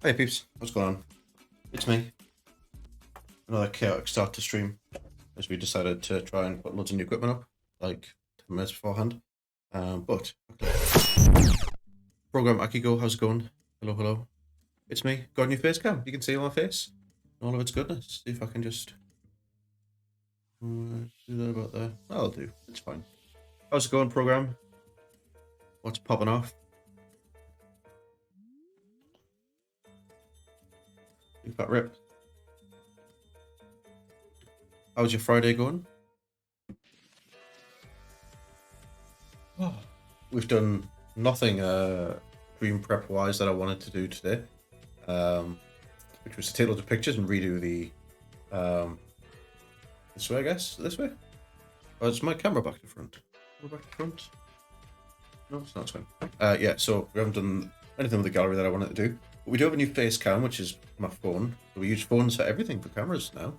Hey peeps, what's going on? It's me. Another chaotic start to stream as we decided to try and put loads of new equipment up, like 10 minutes beforehand. But program Akigo, how's it going? Hello, hello. It's me. Got a new face cam. You can see my face and all of its goodness. See if I can just do that about there. That'll do. It's fine. How's it going, program? What's popping off? Big fat rip. How's your Friday going? We've done nothing dream prep wise that I wanted to do today, which was to take loads of pictures and redo the this way, I guess. This way. Oh, is my camera back to front? Camera back to front? No, it's not. It's fine. Yeah. So we haven't done anything with the gallery that I wanted to do, but we do have a new face cam, which is my phone. So we use phones for everything for cameras now.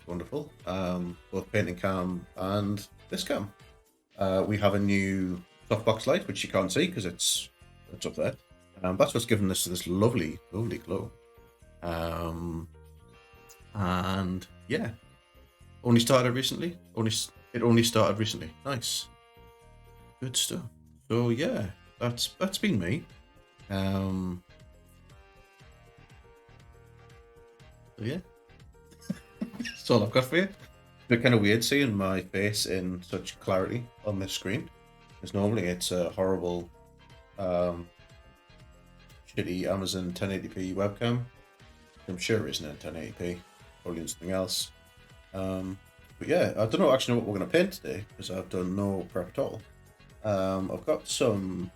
Wonderful. Both painting cam and this cam. We have a new softbox light, which you can't see because it's up there. That's what's given us this lovely, lovely glow. And yeah, only started recently. It only started recently. Nice, good stuff. So yeah, that's been me. So yeah, that's all I've got for you. It's a bit kind of weird seeing my face in such clarity on this screen, because normally it's a horrible, shitty Amazon 1080p webcam. I'm sure it isn't in 1080p, probably in something else. But yeah, I don't actually know what we're going to paint today because I've done no prep at all. I've got some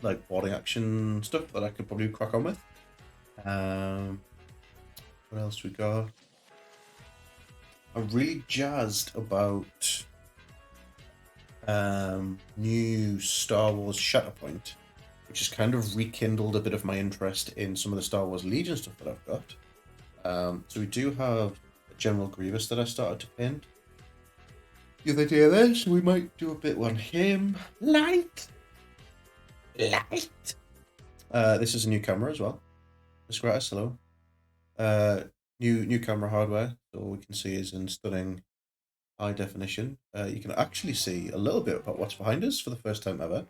like boarding action stuff that I could probably crack on with. What else we got? I'm really jazzed about new Star Wars Shatterpoint, which has kind of rekindled a bit of my interest in some of the Star Wars Legion stuff that I've got. So we do have General Grievous that I started to paint the other day there, so we might do a bit on him. Light. This is a new camera as well. Miss Gratis, hello. New camera hardware, so we can see is in stunning high definition. You can actually see a little bit about what's behind us for the first time ever,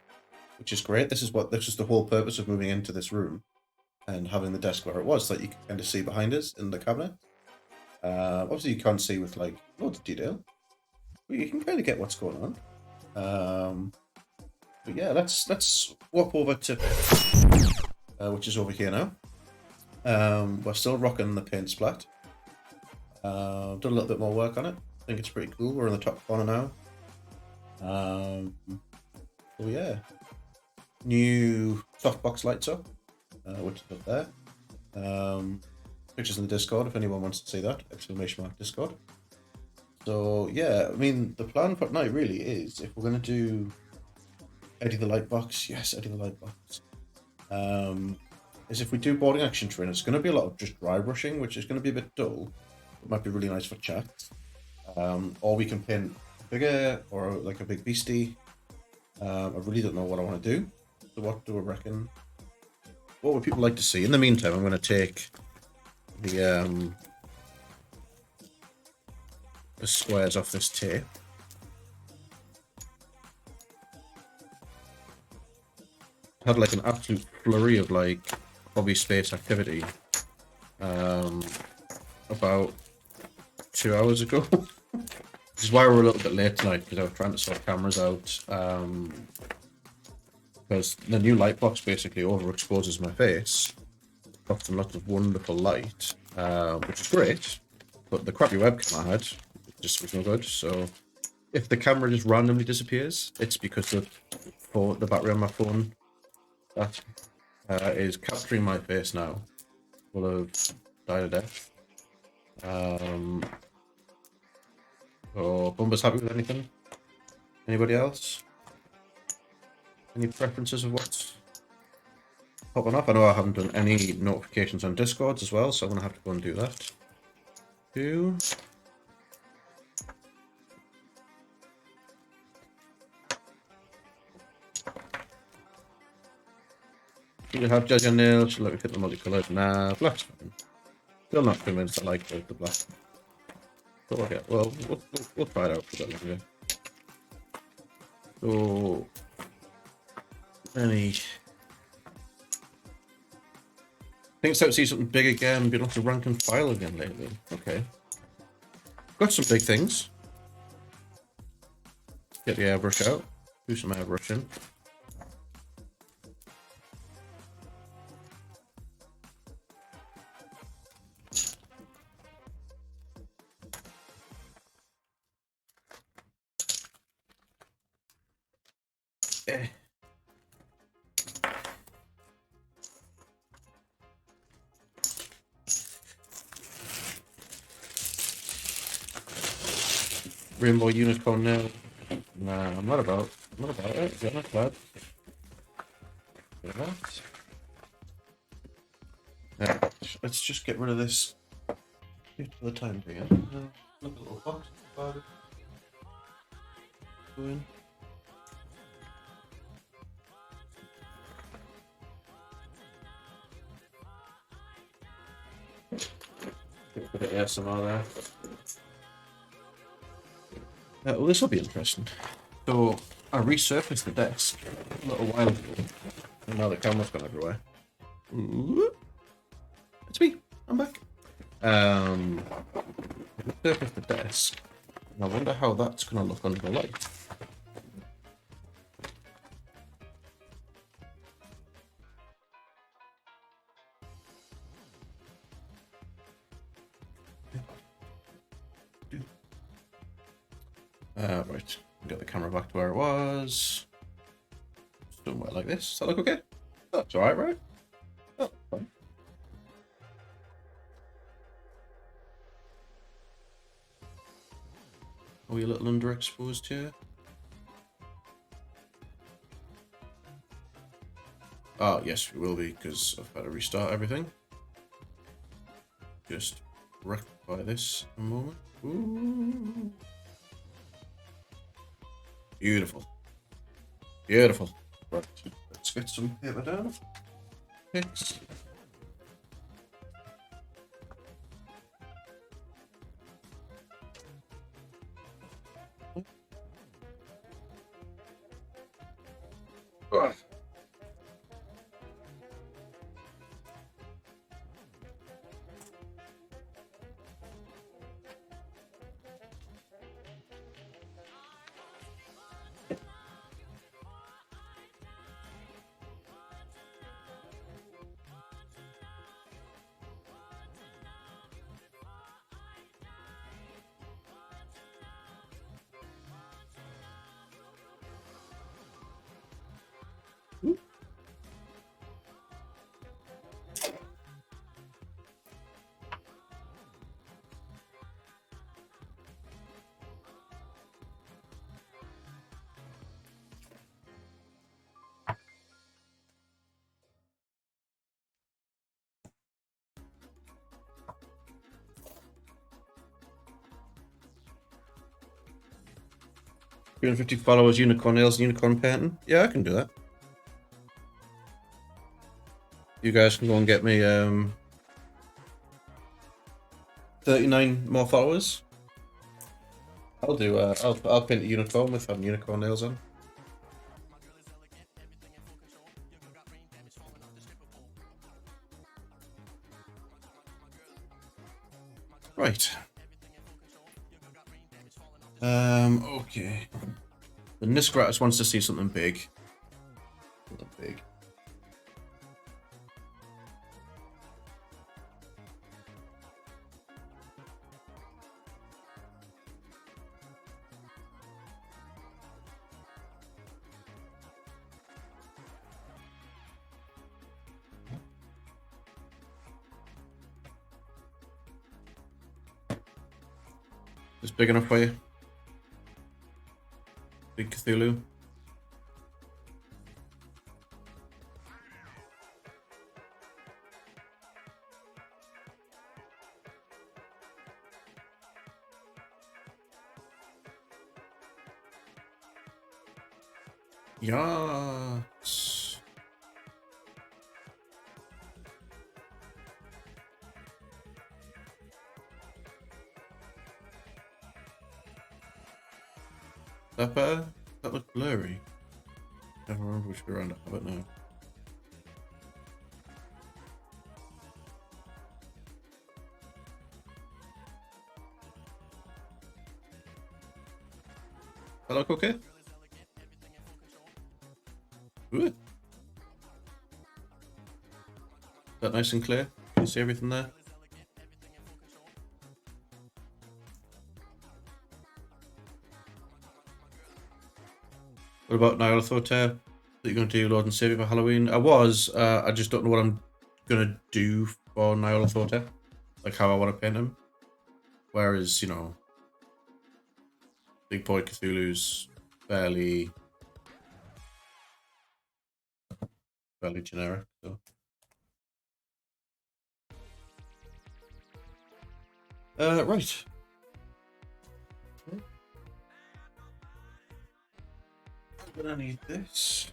which is great. This is the whole purpose of moving into this room and having the desk where it was, so that you can kind of see behind us in the cabinet. Obviously, you can't see with like loads of detail, but you can kind of get what's going on. But yeah, let's walk over to which is over here now. We're still rocking the paint splat. Done a little bit more work on it. I think it's pretty cool. We're in the top corner now. So yeah, new softbox lights up, which is up there. Pictures in the Discord if anyone wants to see that, !_ Discord. So yeah, I mean the plan for tonight really is, if we're gonna do Eddie the Lightbox, yes, Eddie the Lightbox, is if we do boarding action terrain, it's gonna be a lot of just dry brushing, which is gonna be a bit dull. It might be really nice for chat. Or we can paint bigger or like a big beastie. I really don't know what I want to do. So what do I reckon? What would people like to see? In the meantime, I'm going to take the squares off this tape. Had like an absolute flurry of like hobby space activity about 2 hours ago. Which is why we're a little bit late tonight, because I was trying to sort cameras out. Because the new light box basically overexposes my face, lots and lots of wonderful light, which is great. But the crappy webcam I had just was no good. So if the camera just randomly disappears, it's because the battery on my phone that is capturing my face now will have died a death. So Bumba's happy with anything? Anybody else? Any preferences of what's popping up? I know I haven't done any notifications on Discords as well, so I'm gonna have to go and do that. You have judge on nails. Should let me fit the multicolored. Nah, black's fine. Still not convinced I like the black. But okay, well, we'll try it out for that longer. So, any. Think it's out to see something big again. Been off the rank and file again lately. Okay. Got some big things. Get the airbrush out. Do some airbrushing. Eh. Rainbow unicorn now. Nah, I'm not about it. Yeah, not bad. Let's just get rid of this for the time being. Look at the little box. Go in. Bit of ASMR there. Well, this will be interesting. So, I resurfaced the desk a little while ago, and now the camera's gone everywhere. Ooh. It's me. I'm back. Resurfaced the desk, and I wonder how that's going to look under the light. Right, get the camera back to where it was. Just doing well like this. Does that look okay? That's alright, right? Oh, fine. Are we a little underexposed here? Oh, yes, we will be, because I've got to restart everything. Just rectify this a moment. Ooh. Beautiful. Beautiful. Right, let's get some paper down. Picks. Oh. Two hundred 50 followers, unicorn nails, unicorn painting. Yeah, I can do that. You guys can go and get me 39 more followers. I'll do. I'll paint a unicorn with unicorn nails on. Right. Okay. The Nisgratus wants to see something big. Something big. Is big enough for you? Big Cthulhu. Yes. That better? That looked blurry. I don't remember which way around I have it now. That look okay? Ooh. Is that nice and clear? Can you see everything there? What about Nyarlathotep? That you're going to do Lord and Savior for Halloween? I just don't know what I'm going to do for Nyarlathotep. Like how I want to paint him. Whereas, you know, Big Boy Cthulhu's fairly generic, so. Right. I'm gonna need this.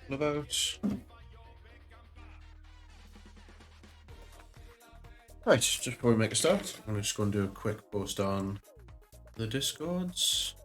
About. Right, just before we make a start, I'm just going to do a quick post on the Discords.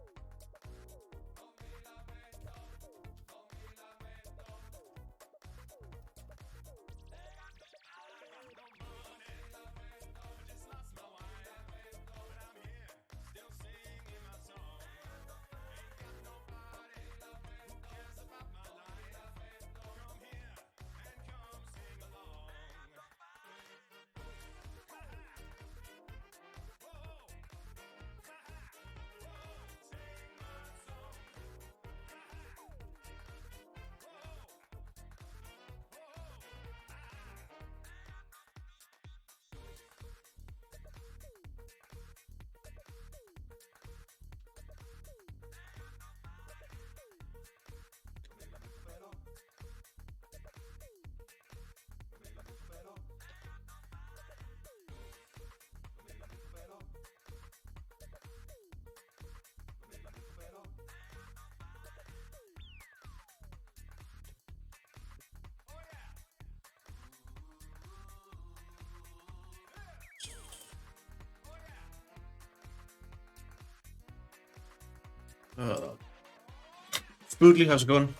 Spoodly, how's it going?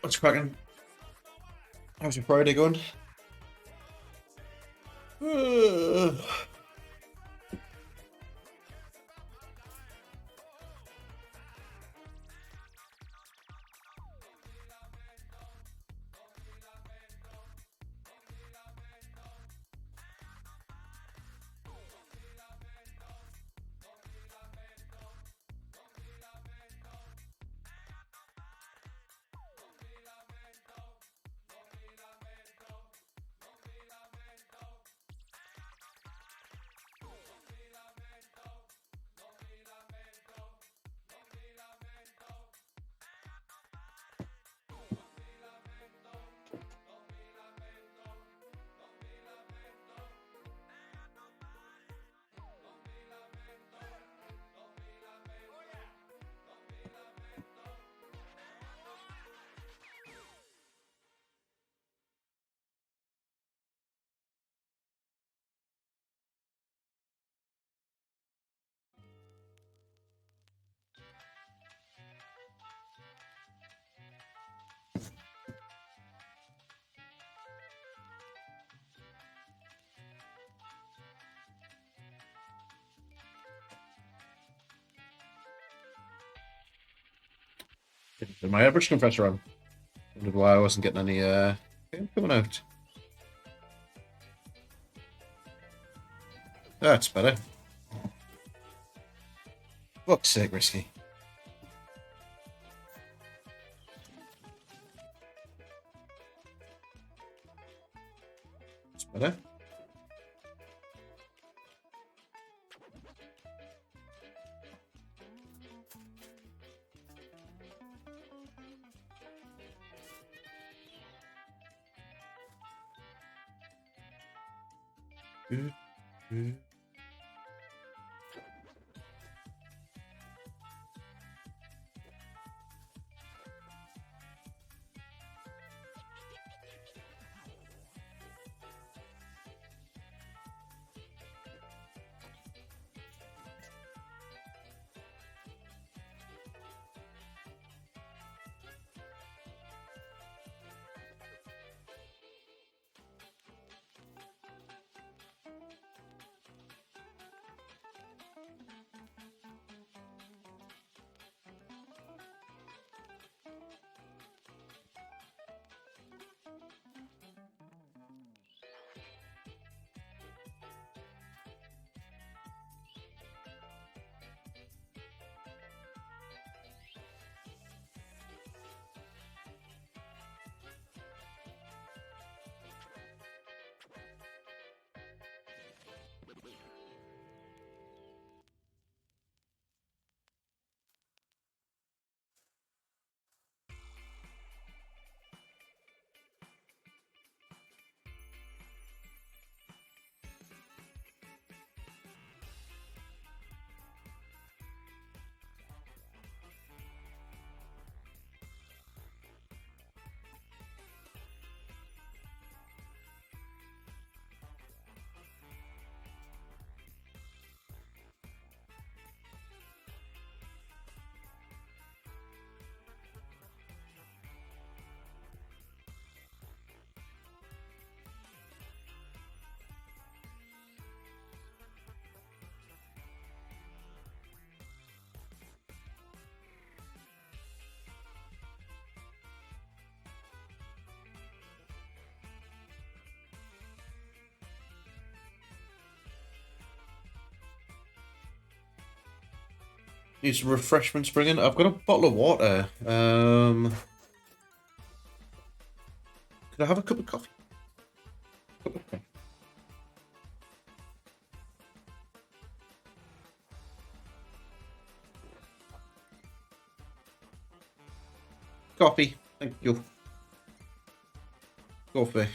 What's cracking? How's your Friday going? Didn't put my airbrush compressor on. Wondered why I wasn't getting any game coming out. That's better. Fuck's sake, Risky. That's better. Good. Good. Need some refreshments bringing. I've got a bottle of water. Could I have a cup of coffee? Coffee. Thank you. Coffee.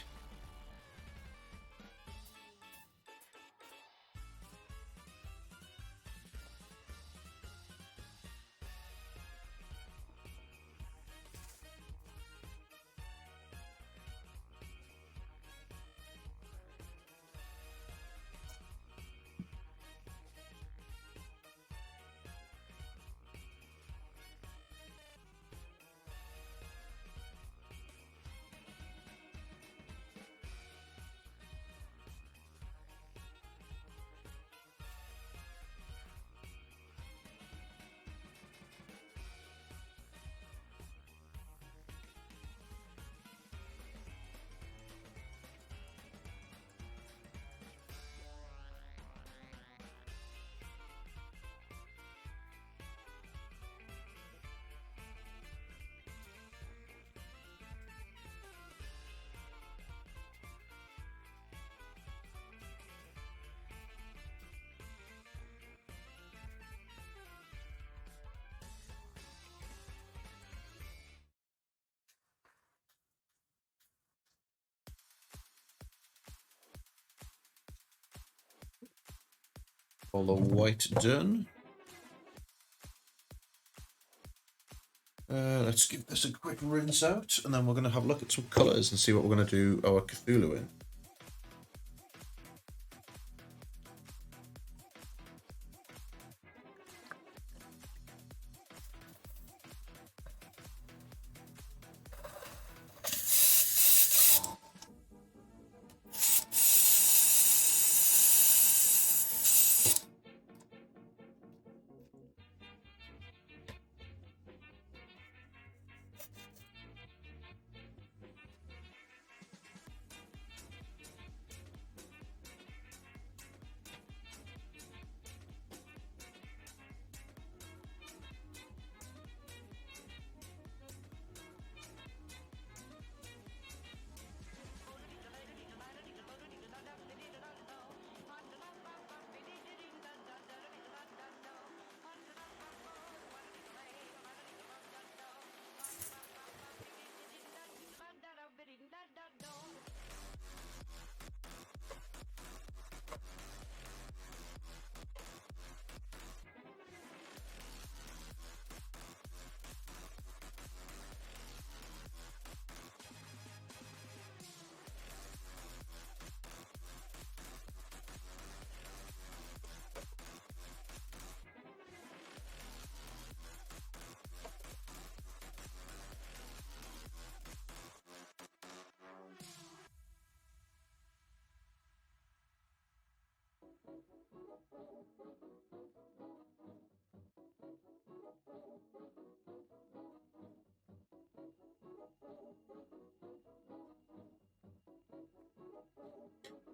All the white done. Let's give this a quick rinse out, and then we're going to have a look at some colours and see what we're going to do our Cthulhu in.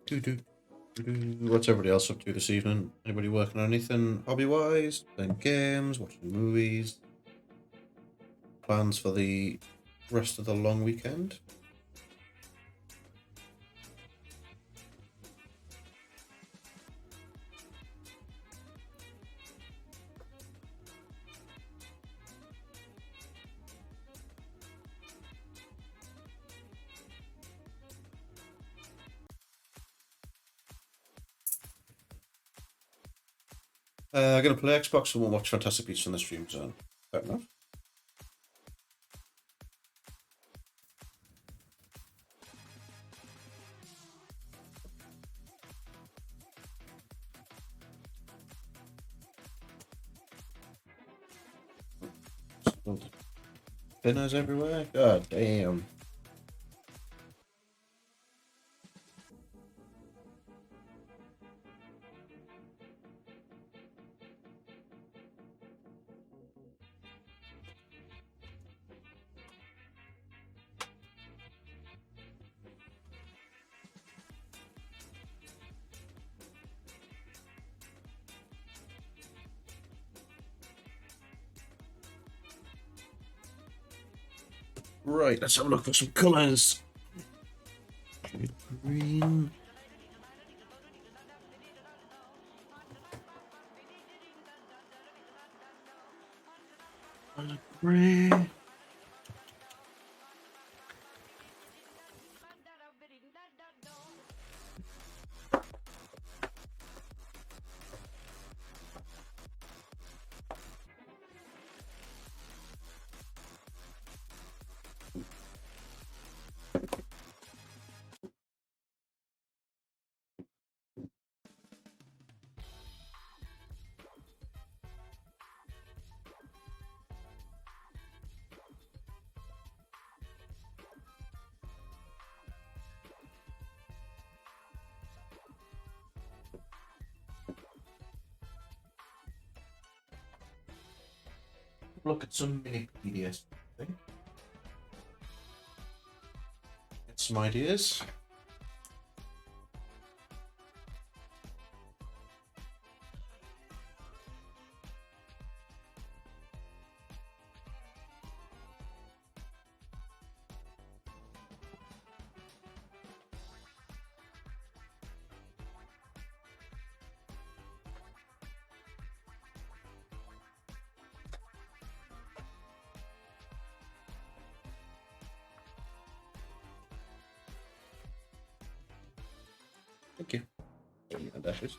Do. What's everybody else up to this evening? Anybody working on anything hobby-wise? Playing games, watching movies? Plans for the rest of the long weekend? Gonna play Xbox and we'll watch Fantastic Beasts on the stream zone. Fair enough. Spinners everywhere? God damn. Right, let's have a look for some colours. Green. Grey. Look at some mini PDS. Get some ideas. Thank you. And dashes.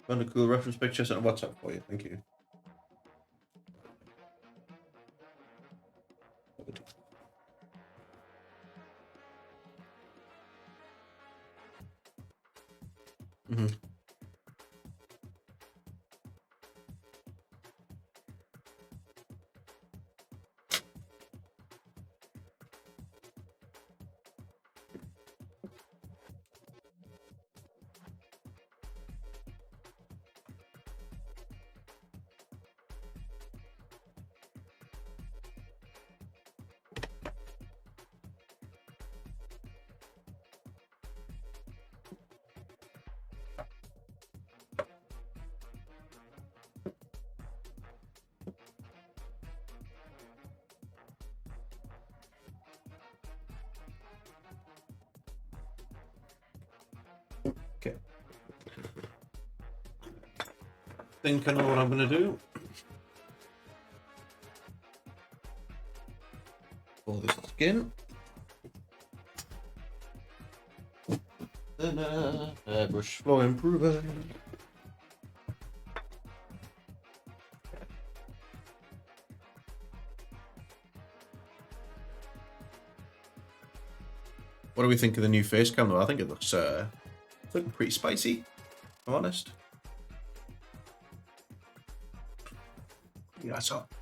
Found a cool reference picture, sent a WhatsApp for you. Thank you. Mm-hmm. Okay. Think I know what I'm gonna do. Pull this skin. Airbrush flow improver. What do we think of the new face cam though? I think it looks looking pretty spicy, if I'm honest. Yeah, that's up.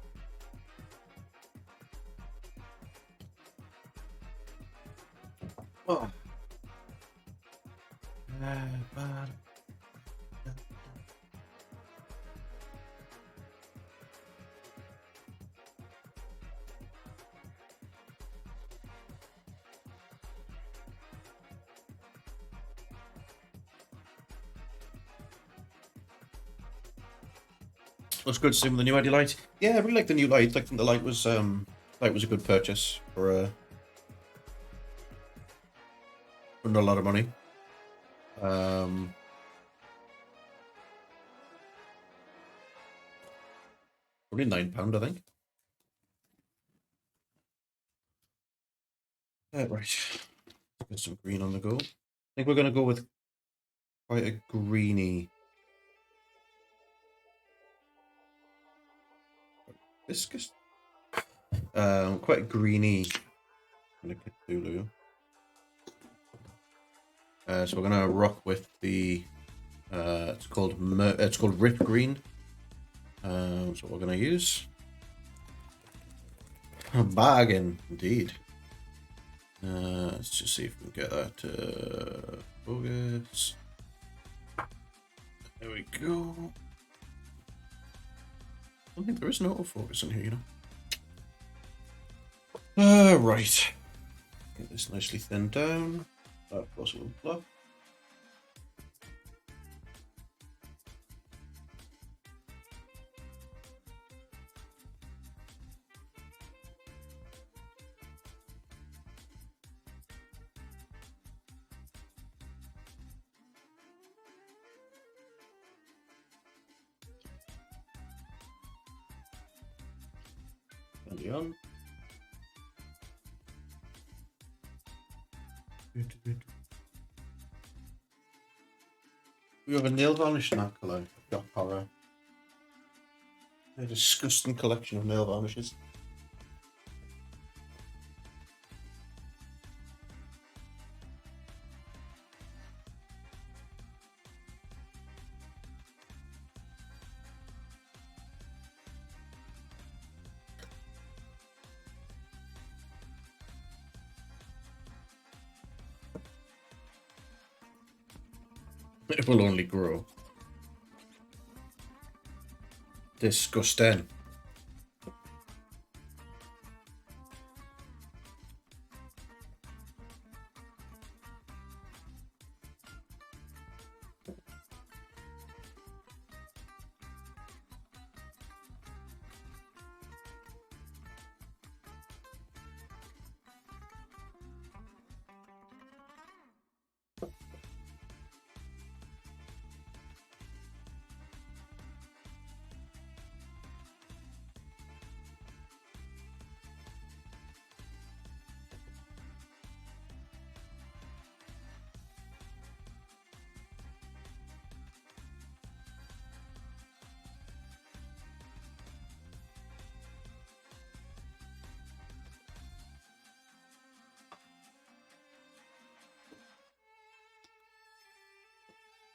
Oh. Bad. Looks good to see with the new ID light. Yeah, I really like the new light. I think the light was a good purchase for not a lot of money. Probably £9, I think. Right. Get some green on the go. I think we're gonna go with quite a greeny viscous. Quite greeny kind of Cthulhu. So we're gonna rock with the it's called Rip Green. So we're gonna use a bargain indeed. Let's just see if we can get that to focus. There we go. I don't think there is an autofocus in here, you know. Right. Get this nicely thinned down. Of course, we'll block. On. We have a nail varnish in that colour. Got horror. A disgusting collection of nail varnishes. It will only grow. Disgusting.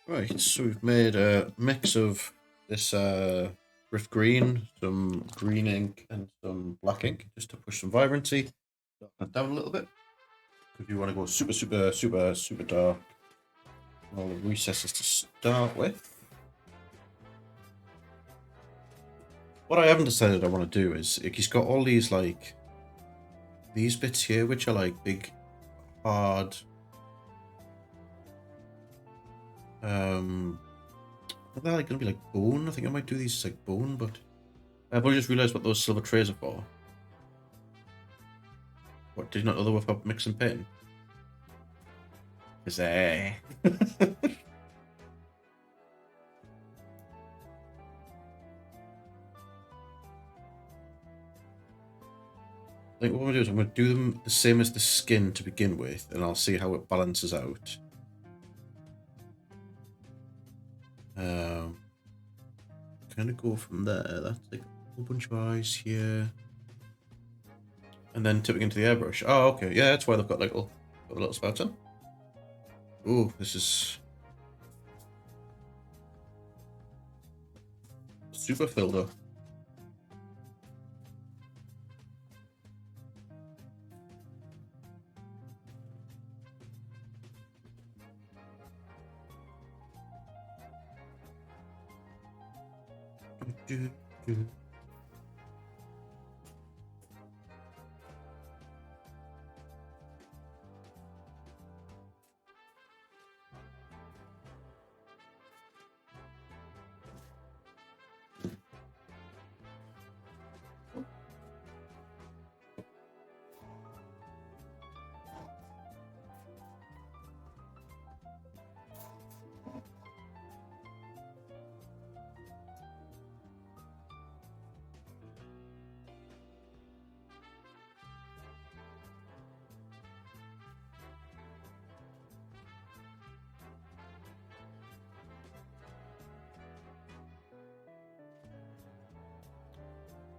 Right, so we've made a mix of this Rift Green, some green ink, and some black ink, just to push some vibrancy. Darken it down a little bit. If you want to go super, super, super, super dark, all the recesses to start with. What I haven't decided I want to do is, he's got all these, like, these bits here, which are like big, hard, are they like going to be like bone? I think I might do these as like bone, but I've only just realised what those silver trays are for. What, did you not know they were for mix and paint? Is I think what I'm going to do is I'm going to do them the same as the skin to begin with, and I'll see how it balances out. Kind of go from there. That's like a whole bunch of eyes here. And then tipping into the airbrush. Oh, okay. Yeah, that's why they've got like little spouts on. Ooh, this is super filled up.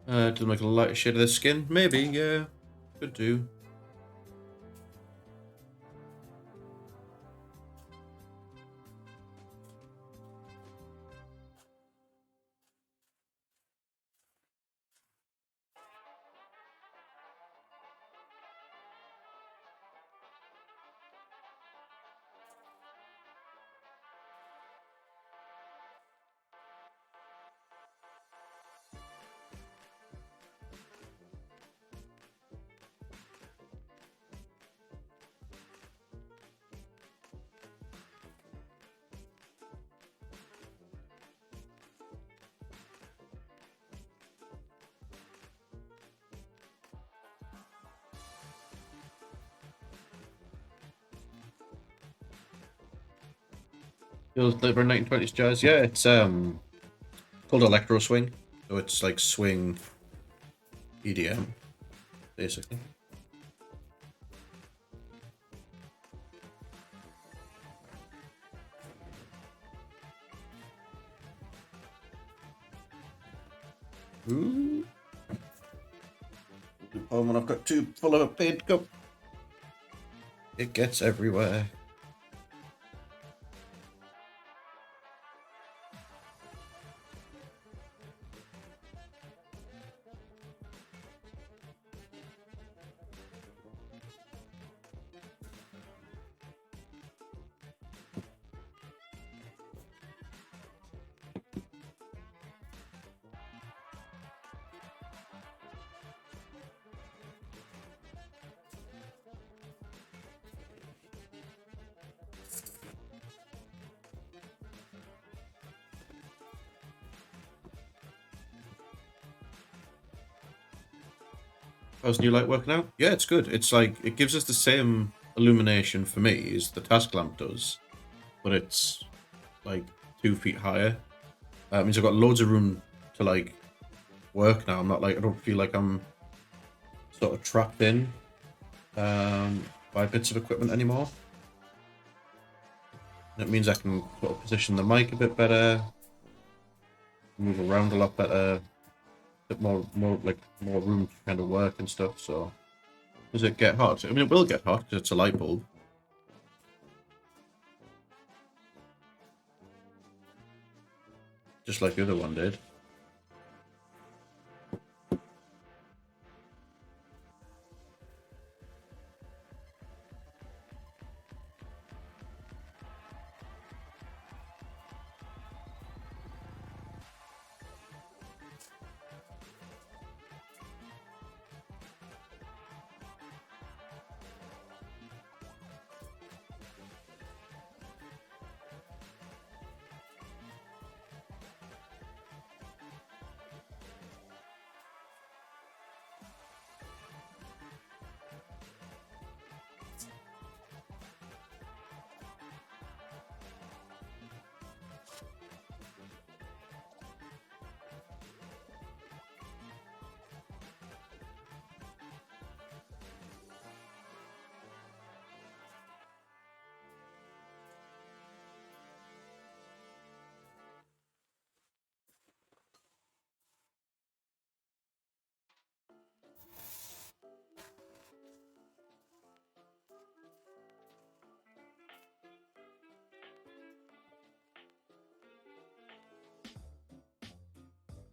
Does it make a lighter shade of the skin? Maybe, yeah. Could do. Feels like 1920s jazz. Yeah, it's called Electro Swing. So it's like swing EDM, basically. Ooh. Oh, when I've got too full of a paint cup, it gets everywhere. How's new light working out? Yeah, it's good. It's like, it gives us the same illumination for me as the task lamp does, but it's like 2 feet higher. That means I've got loads of room to like work now. I'm not like, I don't feel like I'm sort of trapped in by bits of equipment anymore. And it means I can sort of position the mic a bit better, move around a lot better, bit more room to kind of work and stuff. So does it get hot? I mean, it will get hot because it's a light bulb. just like the other one did.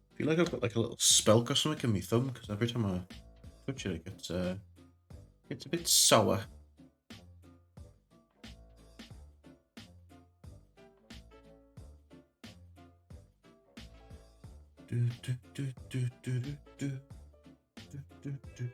I feel like I've got like a little spelk or something in my thumb because every time I touch it, it's a bit sour. Do, do, do, do, do, do, do, do, do, do.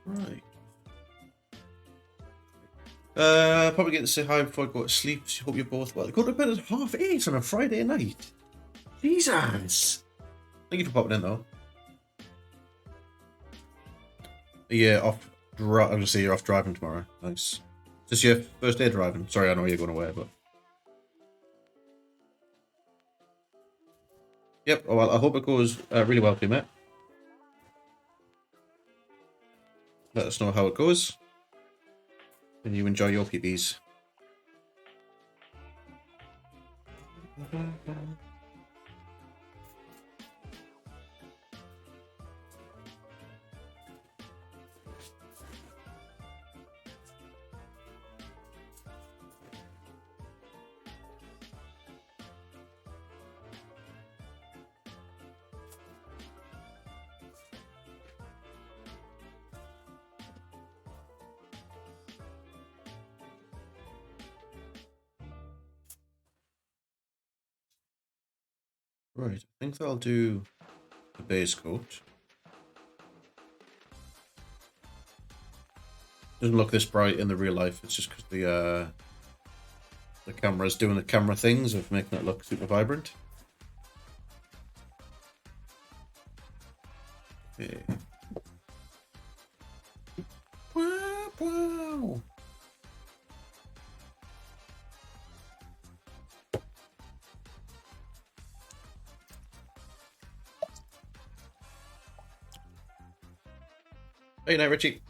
Right. Probably get to say hi before I go to sleep. Hope you're both well. Go to bed at 8:30 on a Friday night. Jesus. Thank you for popping in though. Yeah, off. I'm gonna say you're off driving tomorrow. Nice. Is this your first day driving? Sorry, I know you're going away, but. Yep. Oh, well, I hope it goes really well for you, mate. Let us know how it goes. And you enjoy your PBs. Right, I think I'll do the base coat. Doesn't look this bright in the real life. It's just because the camera's doing the camera things of making it look super vibrant. Okay. Wow, wow. Hey, night, Richie.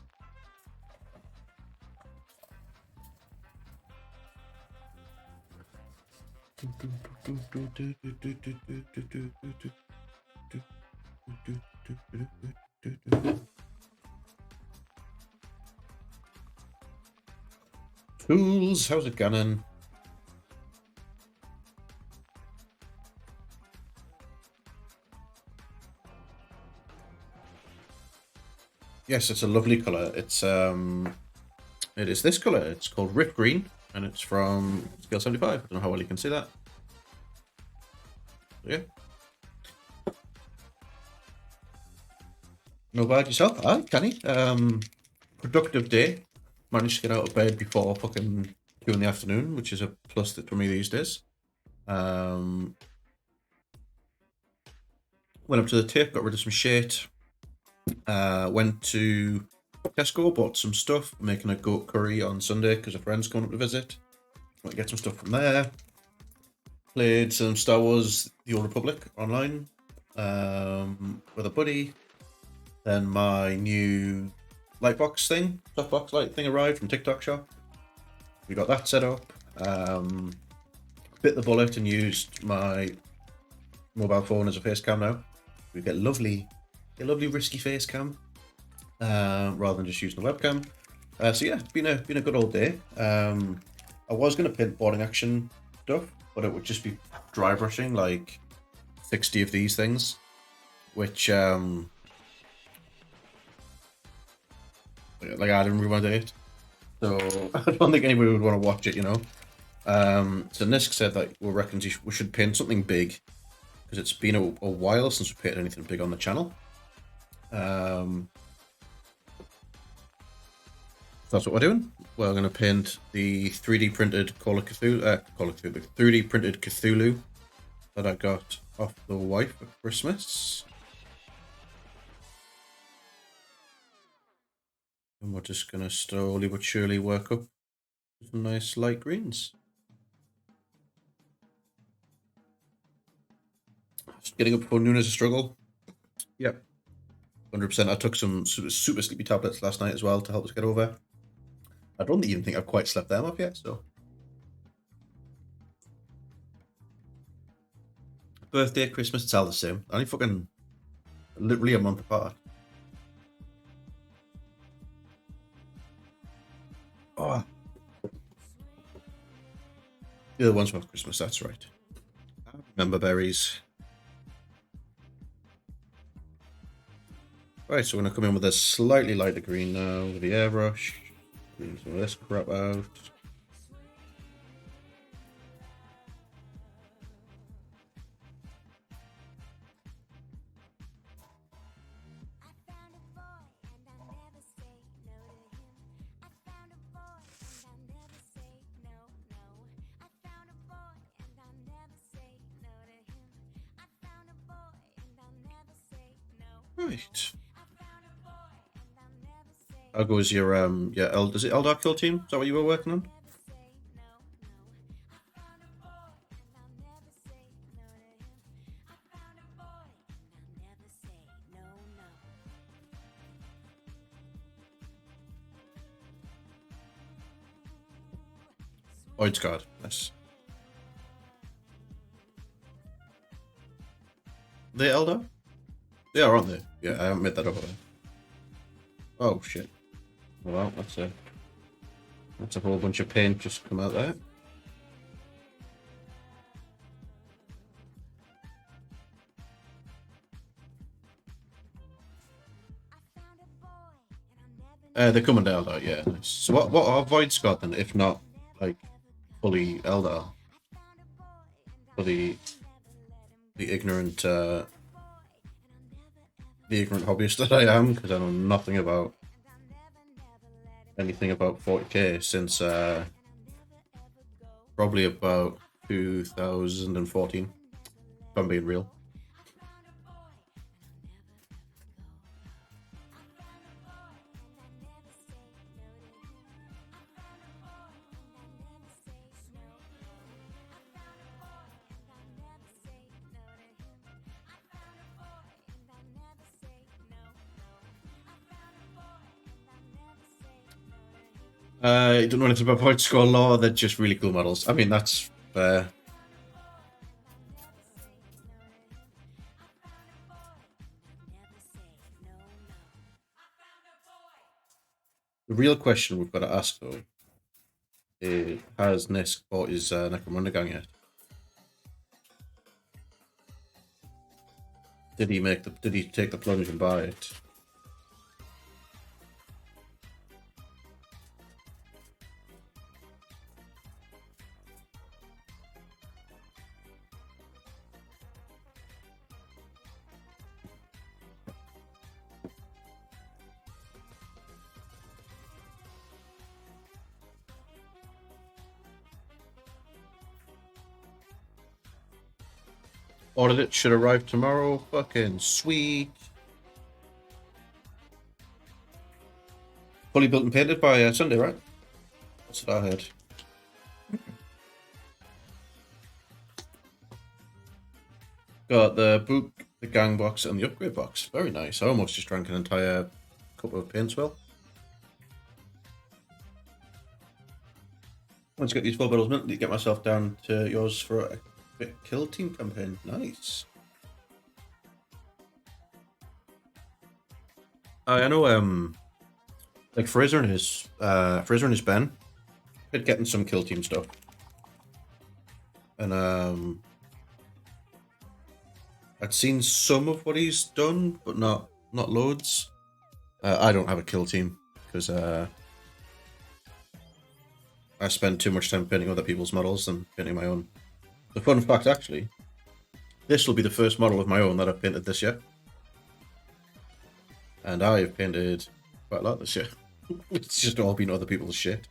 Tools, how's it going? Yes, it's a lovely color. It is this color. It's called Rift Green, and it's from Scale 75. I don't know how well you can see that. Yeah. No bad yourself? Aye, Kenny. Productive day. Managed to get out of bed before fucking 2 in the afternoon, which is a plus for me these days. Went up to the tip, got rid of some shit. Went to Tesco, bought some stuff, making a goat curry on Sunday because a friend's coming up to visit. Went to get some stuff from there. Played some Star Wars The Old Republic online with a buddy. Then my new Lightbox thing, softbox light thing arrived from TikTok Shop. We got that set up. Bit the bullet and used my mobile phone as a face cam now. We get a lovely risky face cam rather than just using the webcam. So yeah, it's been a good old day. I was gonna pin boarding action stuff, but it would just be dry brushing like 60 of these things, which like I didn't really want to do it, so I don't think anybody would want to watch it, you know. So Nisk said that we reckon we should paint something big because it's been a while since we painted anything big on the channel. That's what we're doing. We're going to paint the 3D printed Call of Cthulhu, 3D printed Cthulhu that I got off the wife for Christmas. And we're just going to slowly but surely work up some nice light greens. Just getting up before noon is a struggle. Yep. 100%. I took some super sleepy tablets last night as well to help us get over. I don't even think I've quite slept them up yet, so. Birthday, Christmas, it's all the same. Only fucking literally a month apart. Oh. The other one's for Christmas, that's right. I remember berries. Right, so we're going to come in with a slightly lighter green now with the airbrush. Clean some of this crap out. Right. How goes your is it Eldar Kill Team? Is that what you were working on? Void's Guard, yes. They Eldar? They are, aren't they? Yeah, I haven't made that up. Oh shit. Well, that's a whole bunch of paint just come out there. They're coming to Eldar, yeah. Nice. So what are Void's Guard then, if not like fully Eldar? For the ignorant hobbyist that I am, because I know nothing about anything about 40k since probably about 2014, if I'm being real. I don't know anything about point score lore. They're just really cool models. I mean, that's fair. The real question we've got to ask though is, has Nisk bought his Necromunda yet? Did he make the? Did he take the plunge and buy it? Ordered it. Should arrive tomorrow. Fucking sweet. Fully built and painted by Sunday, right? That's what I heard. Got the book, the gang box, and the upgrade box. Very nice. I almost just drank an entire cup of Painswell. Once I get these 4 bottles mint, get myself down to yours for a kill team campaign. Nice. I know. Like Fraser and his Ben, been getting some kill team stuff, and I'd seen some of what he's done, but not loads. I don't have a kill team because I spend too much time painting other people's models than painting my own. The fun fact, actually, this will be the first model of my own that I've painted this year, and I've painted quite a lot this year. It's just all been other people's shit.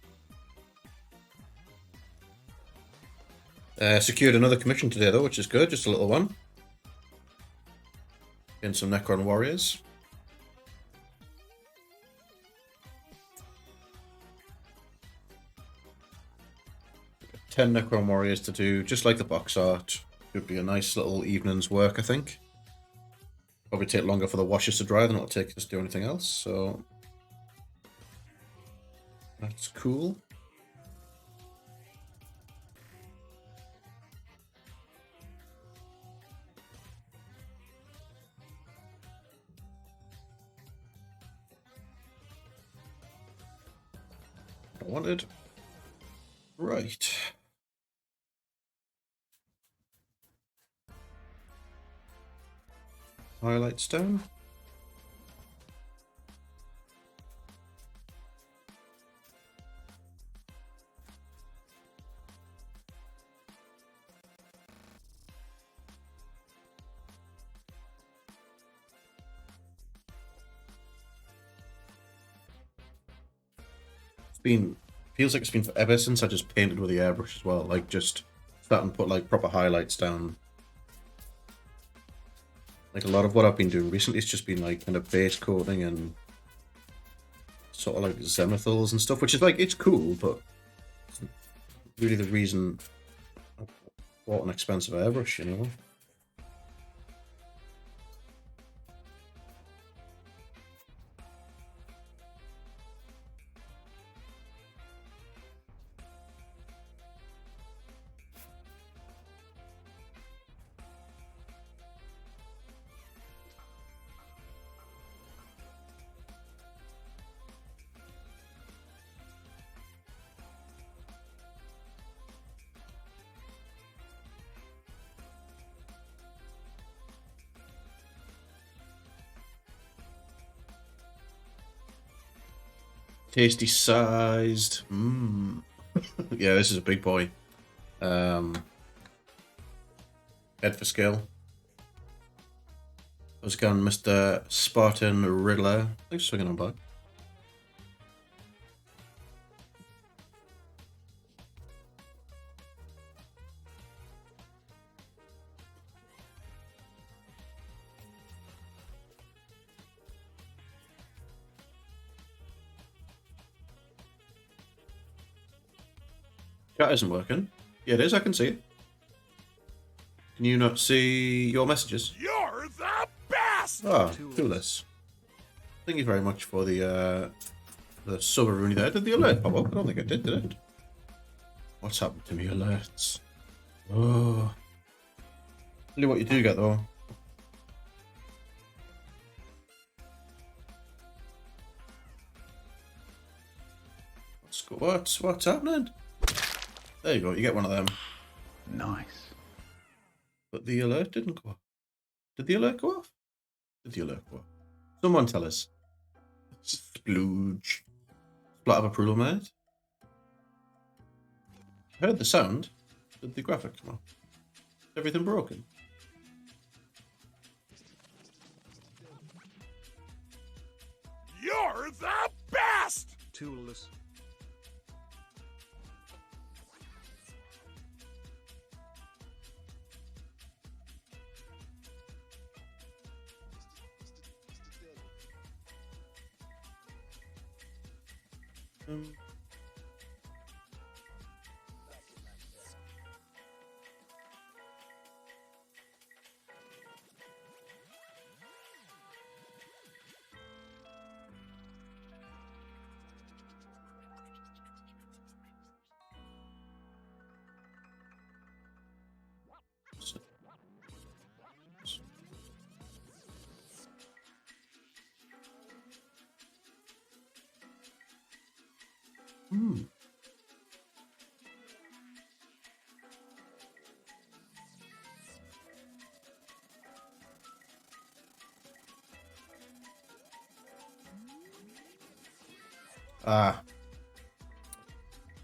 Secured another commission today though, which is good. Just a little one. In some Necron warriors. Got 10 Necron warriors to do, just like the box art. Could be a nice little evening's work, I think. Probably take longer for the washes to dry than it'll take us to do anything else, so that's cool. I wanted. Right. Highlight stone. Feels like it's been forever since I just painted with the airbrush as well. Like just starting to put like proper highlights down. Like a lot of what I've been doing recently has just been like kind of base coating and sort of like zenithals and stuff, which is like, it's cool, but it's really the reason I bought an expensive airbrush, you know? Tasty sized. Yeah, this is a big boy. Head for scale. How's it going, Mr. Spartan Riddler? Thanks for swinging on by. Chat isn't working. Yeah, it is. I can see it. Can you not see your messages? You're the best! Ah, clueless. Thank you very much for the sub of Rooney there. Did the alert pop up? I don't think it did it? What's happened to me alerts? Oh. Tell you what you do get though. What's happening? There you go. You get one of them. Nice. But the alert didn't go off. Did the alert go off? Did the alert go off? Someone tell us. Splooge. Splat of approval, mate. I heard the sound. Did the graphics come off? Everything broken? You're the best! Tools. Hmm.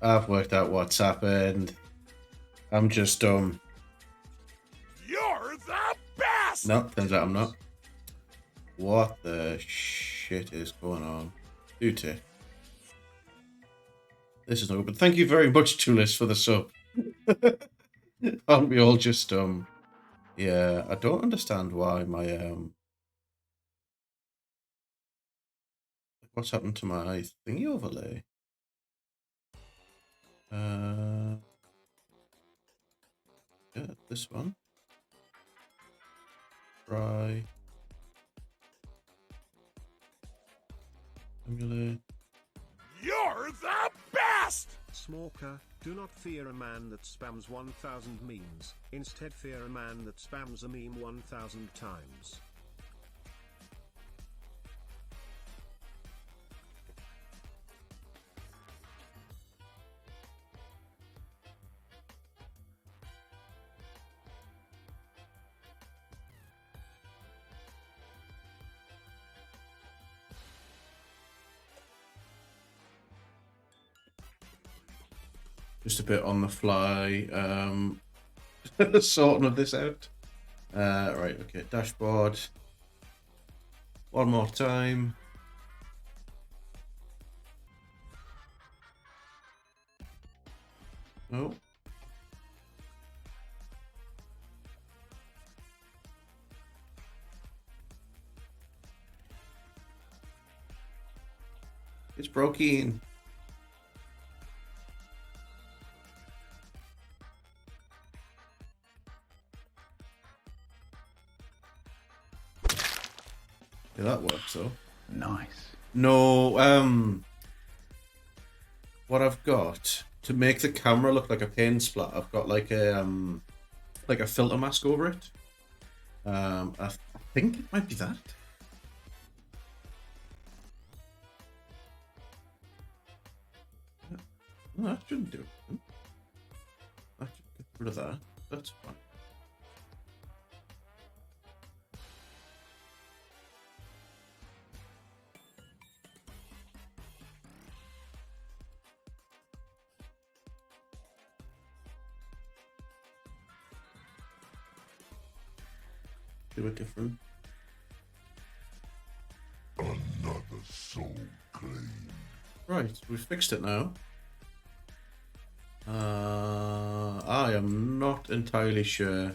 I've worked out what's happened. I'm just dumb. You're the best! No, turns out I'm not. What the shit is going on? Duty. This is no good, but thank you very much, Tulis, for the sub. Aren't we all just yeah, I don't understand why my what's happened to my thingy overlay? Yeah, this one. Try emulate. You're the best! Smoker, do not fear a man that spams 1000 memes, instead fear a man that spams a meme 1000 times. Just a bit on the fly, sorting of this out. Right, okay, dashboard. One more time. Oh. It's broken. Yeah, that works though. Nice. No, what I've got to make the camera look like a paint splat, I've got like a filter mask over it. I think it might be that. No, that shouldn't do it. I should get rid of that. That's fine. Do it different. Another soul claimed. Right, we've fixed it now. I am not entirely sure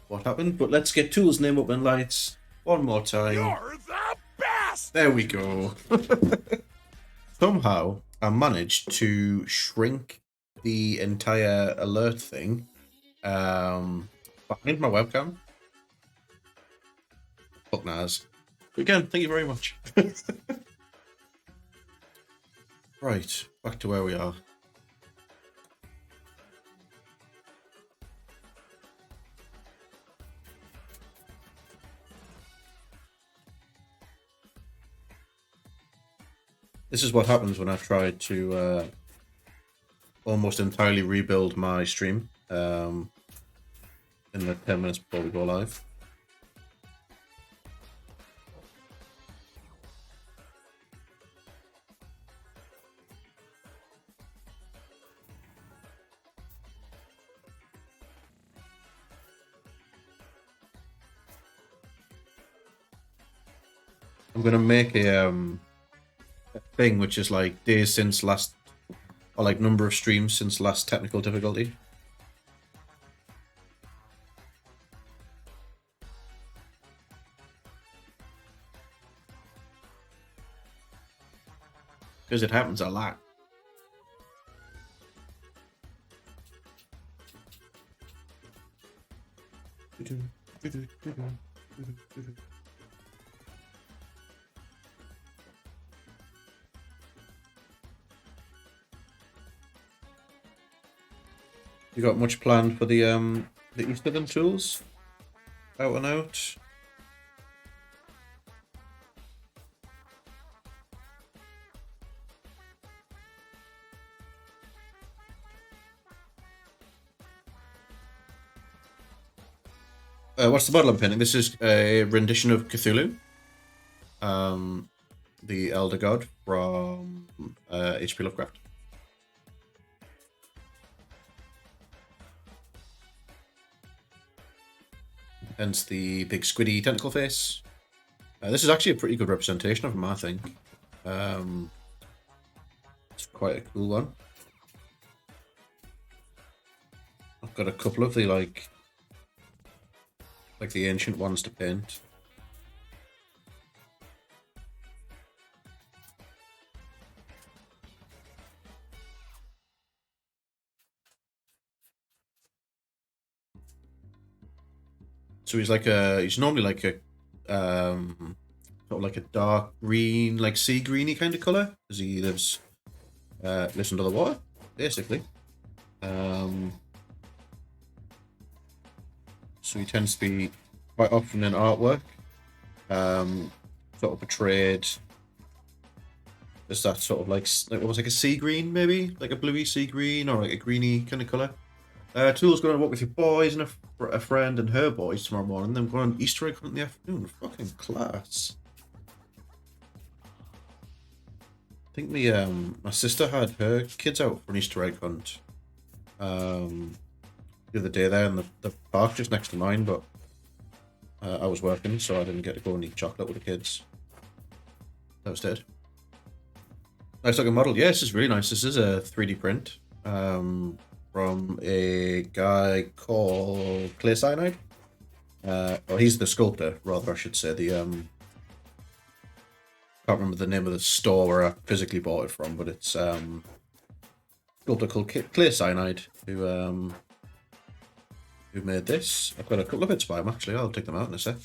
what happened, but let's get Tools name up in lights one more time. You're the best! There we go. Somehow I managed to shrink the entire alert thing behind my webcam. Fuck Naz. Again, thank you very much. Right, back to where we are. This is what happens when I try to almost entirely rebuild my stream in the 10 minutes before we go live. I'm gonna make a thing which is like days since last, or like number of streams since last technical difficulty. Because it happens a lot. You got much planned for the Easterden tools? Out and out? What's the model I'm painting? This is a rendition of Cthulhu, the Elder God from H.P. Lovecraft. Hence the big squiddy tentacle face. This is actually a pretty good representation of him, I think. It's quite a cool one. I've got a couple of the like the ancient ones to paint. So he's normally like a sort of like a dark green, like sea greeny kind of color, because he lives under the water, basically. So he tends to be quite often in artwork, sort of portrayed as that sort of like almost like a sea green, maybe like a bluey sea green or like a greeny kind of color. Tool's going to walk with your boys and a friend and her boys tomorrow morning. Then going on Easter egg hunt in the afternoon. Fucking class. I think my sister had her kids out for an Easter egg hunt the other day there in the park just next to mine, but I was working, so I didn't get to go and eat chocolate with the kids. That was dead. Nice looking model. Yeah, this is really nice. This is a 3D print from a guy called Clay Cyanide. Well, he's the sculptor, rather, I should say. The can't remember the name of the store where I physically bought it from, but it's a sculptor called Clay Cyanide who made this. I've got a couple of bits by him actually. I'll take them out in a sec.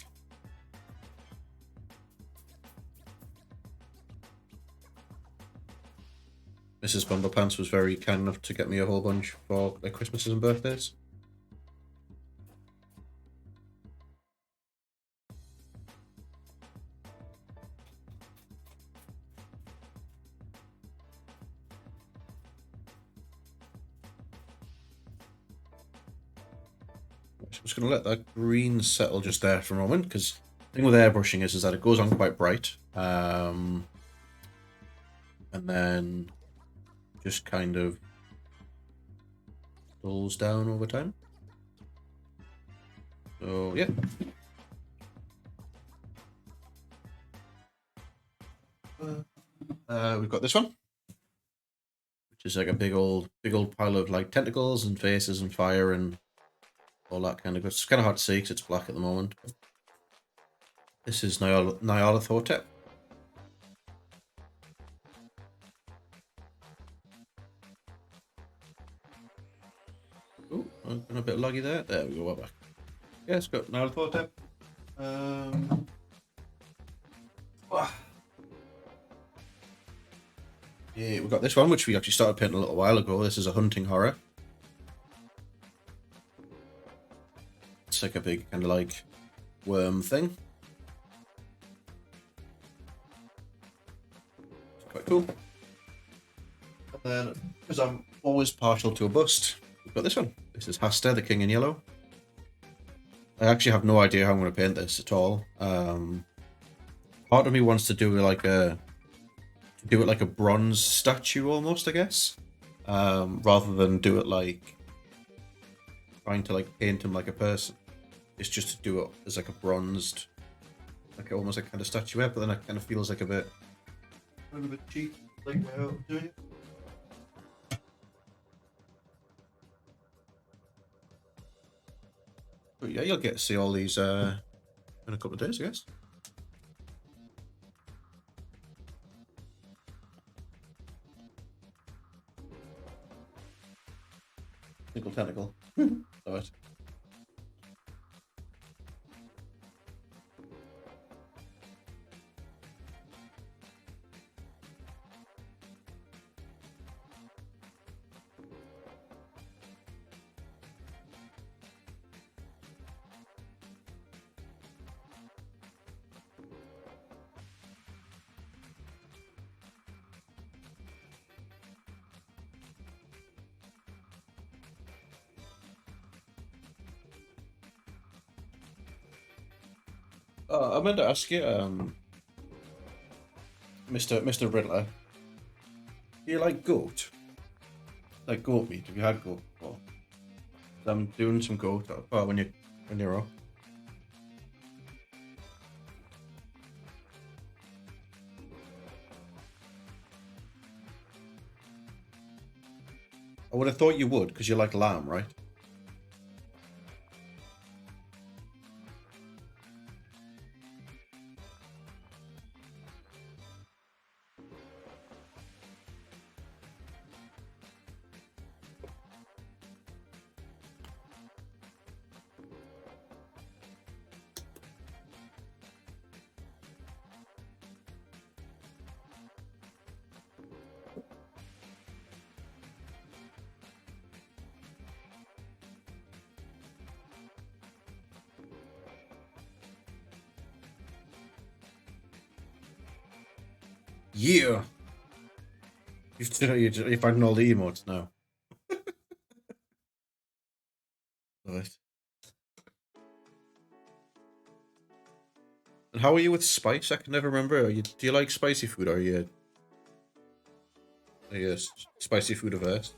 Mrs. Bumblepants was very kind enough to get me a whole bunch for like Christmases and birthdays. I'm just going to let that green settle just there for a moment, because the thing with airbrushing is that it goes on quite bright, and then just kind of dulls down over time. So yeah. We've got this one, which is like a big old pile of like tentacles and faces and fire and all that kind of good. It's kind of hard to see because it's black at the moment. This is Nyarlathotep. Oh, I've been a bit laggy there. There we go, we're back. Yeah, it's got Nyarlathotep. Yeah, we've got this one, which we actually started painting a little while ago. This is a hunting horror. It's like a big kind of like worm thing. It's quite cool. And then, because I'm always partial to a bust. We've got this one. This is Hasta, the King in Yellow. I actually have no idea how I'm going to paint this at all. Part of me wants to do like a bronze statue almost, I guess, rather than do it like trying to like paint him like a person. It's just to do it as like a bronzed, like almost like kind of statuette, but then it kind of feels like a bit cheap, like way out of doing it. But yeah, you'll get to see all these in a couple of days, I guess. Tickle tentacle. Alright. I meant to ask you, Mr. Riddler, do you like goat? Like goat meat? Have you had goat before? I'm doing some goat when you're up. I would have thought you would, because you like lamb, right? Yeah! You're finding all the emotes now. Right. And how are you with spice? I can never remember. Do you like spicy food? Or are you spicy food averse?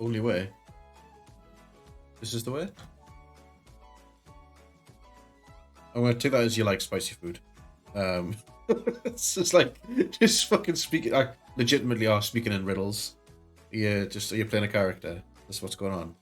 Only way. This is the way? I'm gonna take that as you like spicy food. It's just like, just fucking speaking, I legitimately are speaking in riddles. Yeah, just, are you playing a character? That's what's going on.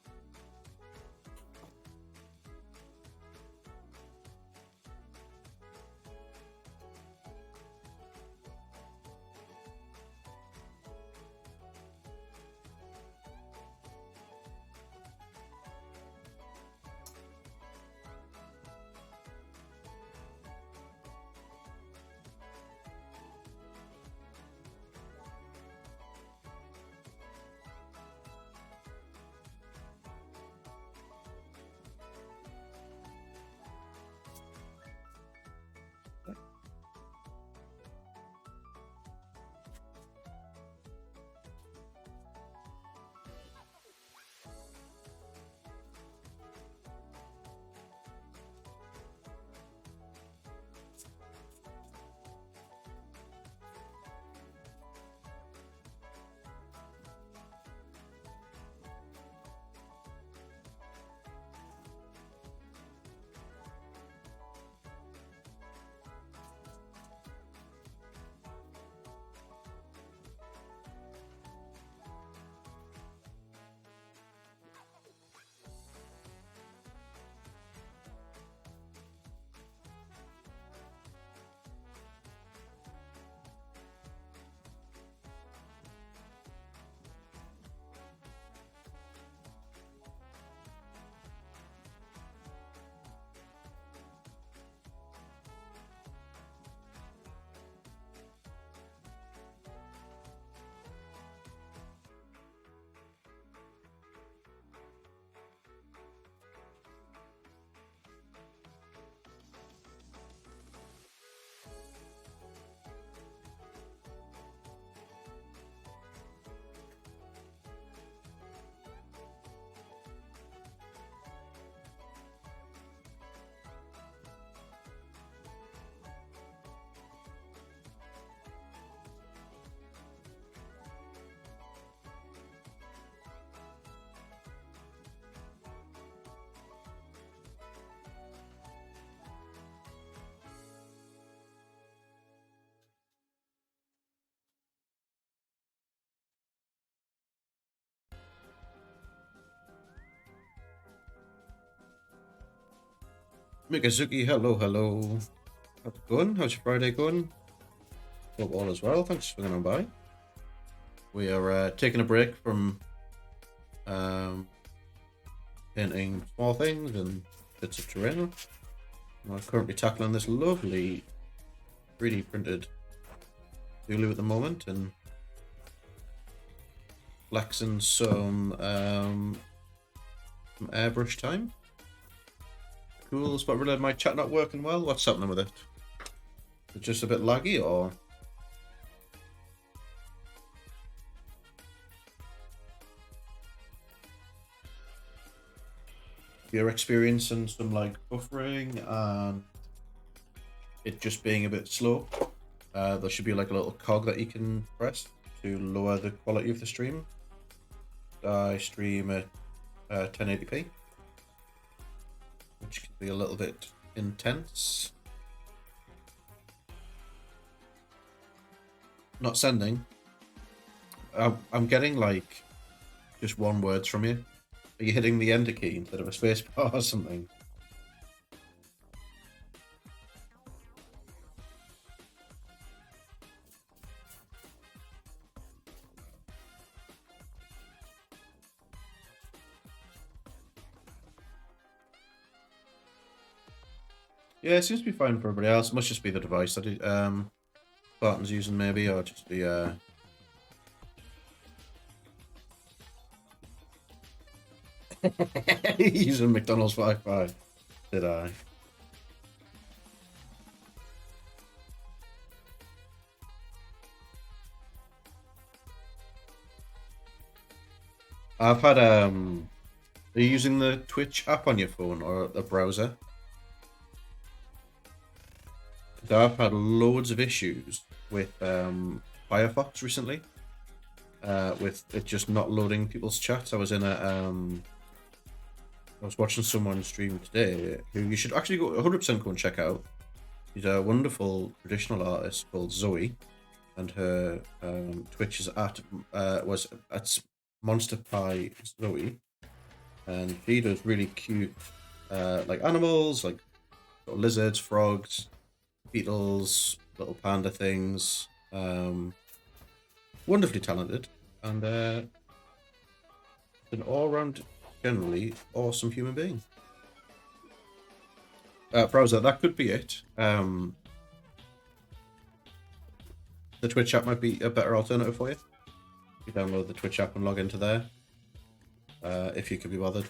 Mikazuki, hello, hello. How's it going? How's your Friday going? Hope all is well. Thanks for coming on by. We are taking a break from painting small things and bits of terrain. We're currently tackling this lovely 3D printed Zulu at the moment and flexing some airbrush time. Cool, but really my chat not working well? What's happening with it? Is it just a bit laggy or? You're experiencing some like buffering and it just being a bit slow. There should be like a little cog that you can press to lower the quality of the stream. I stream at 1080p, which can be a little bit intense. Not sending. I'm getting like just one words from you. Are you hitting the enter key instead of a space bar or something? Yeah, it seems to be fine for everybody else. It must just be the device that Barton's using maybe, or just the using McDonald's Wi-Fi. Did I? I've had are you using the Twitch app on your phone or the browser? I've had loads of issues with Firefox recently, with it just not loading people's chats. I was watching someone stream today who you should actually go 100% go and check out. She's a wonderful traditional artist called Zoe, and her Twitch is at Monster Pie Zoe, and she does really cute like animals, like lizards, frogs, beetles, little panda things. Wonderfully talented and an all-round generally awesome human being. Browser, that could be it. The Twitch app might be a better alternative for you. You download the Twitch app and log into there, if you could be bothered.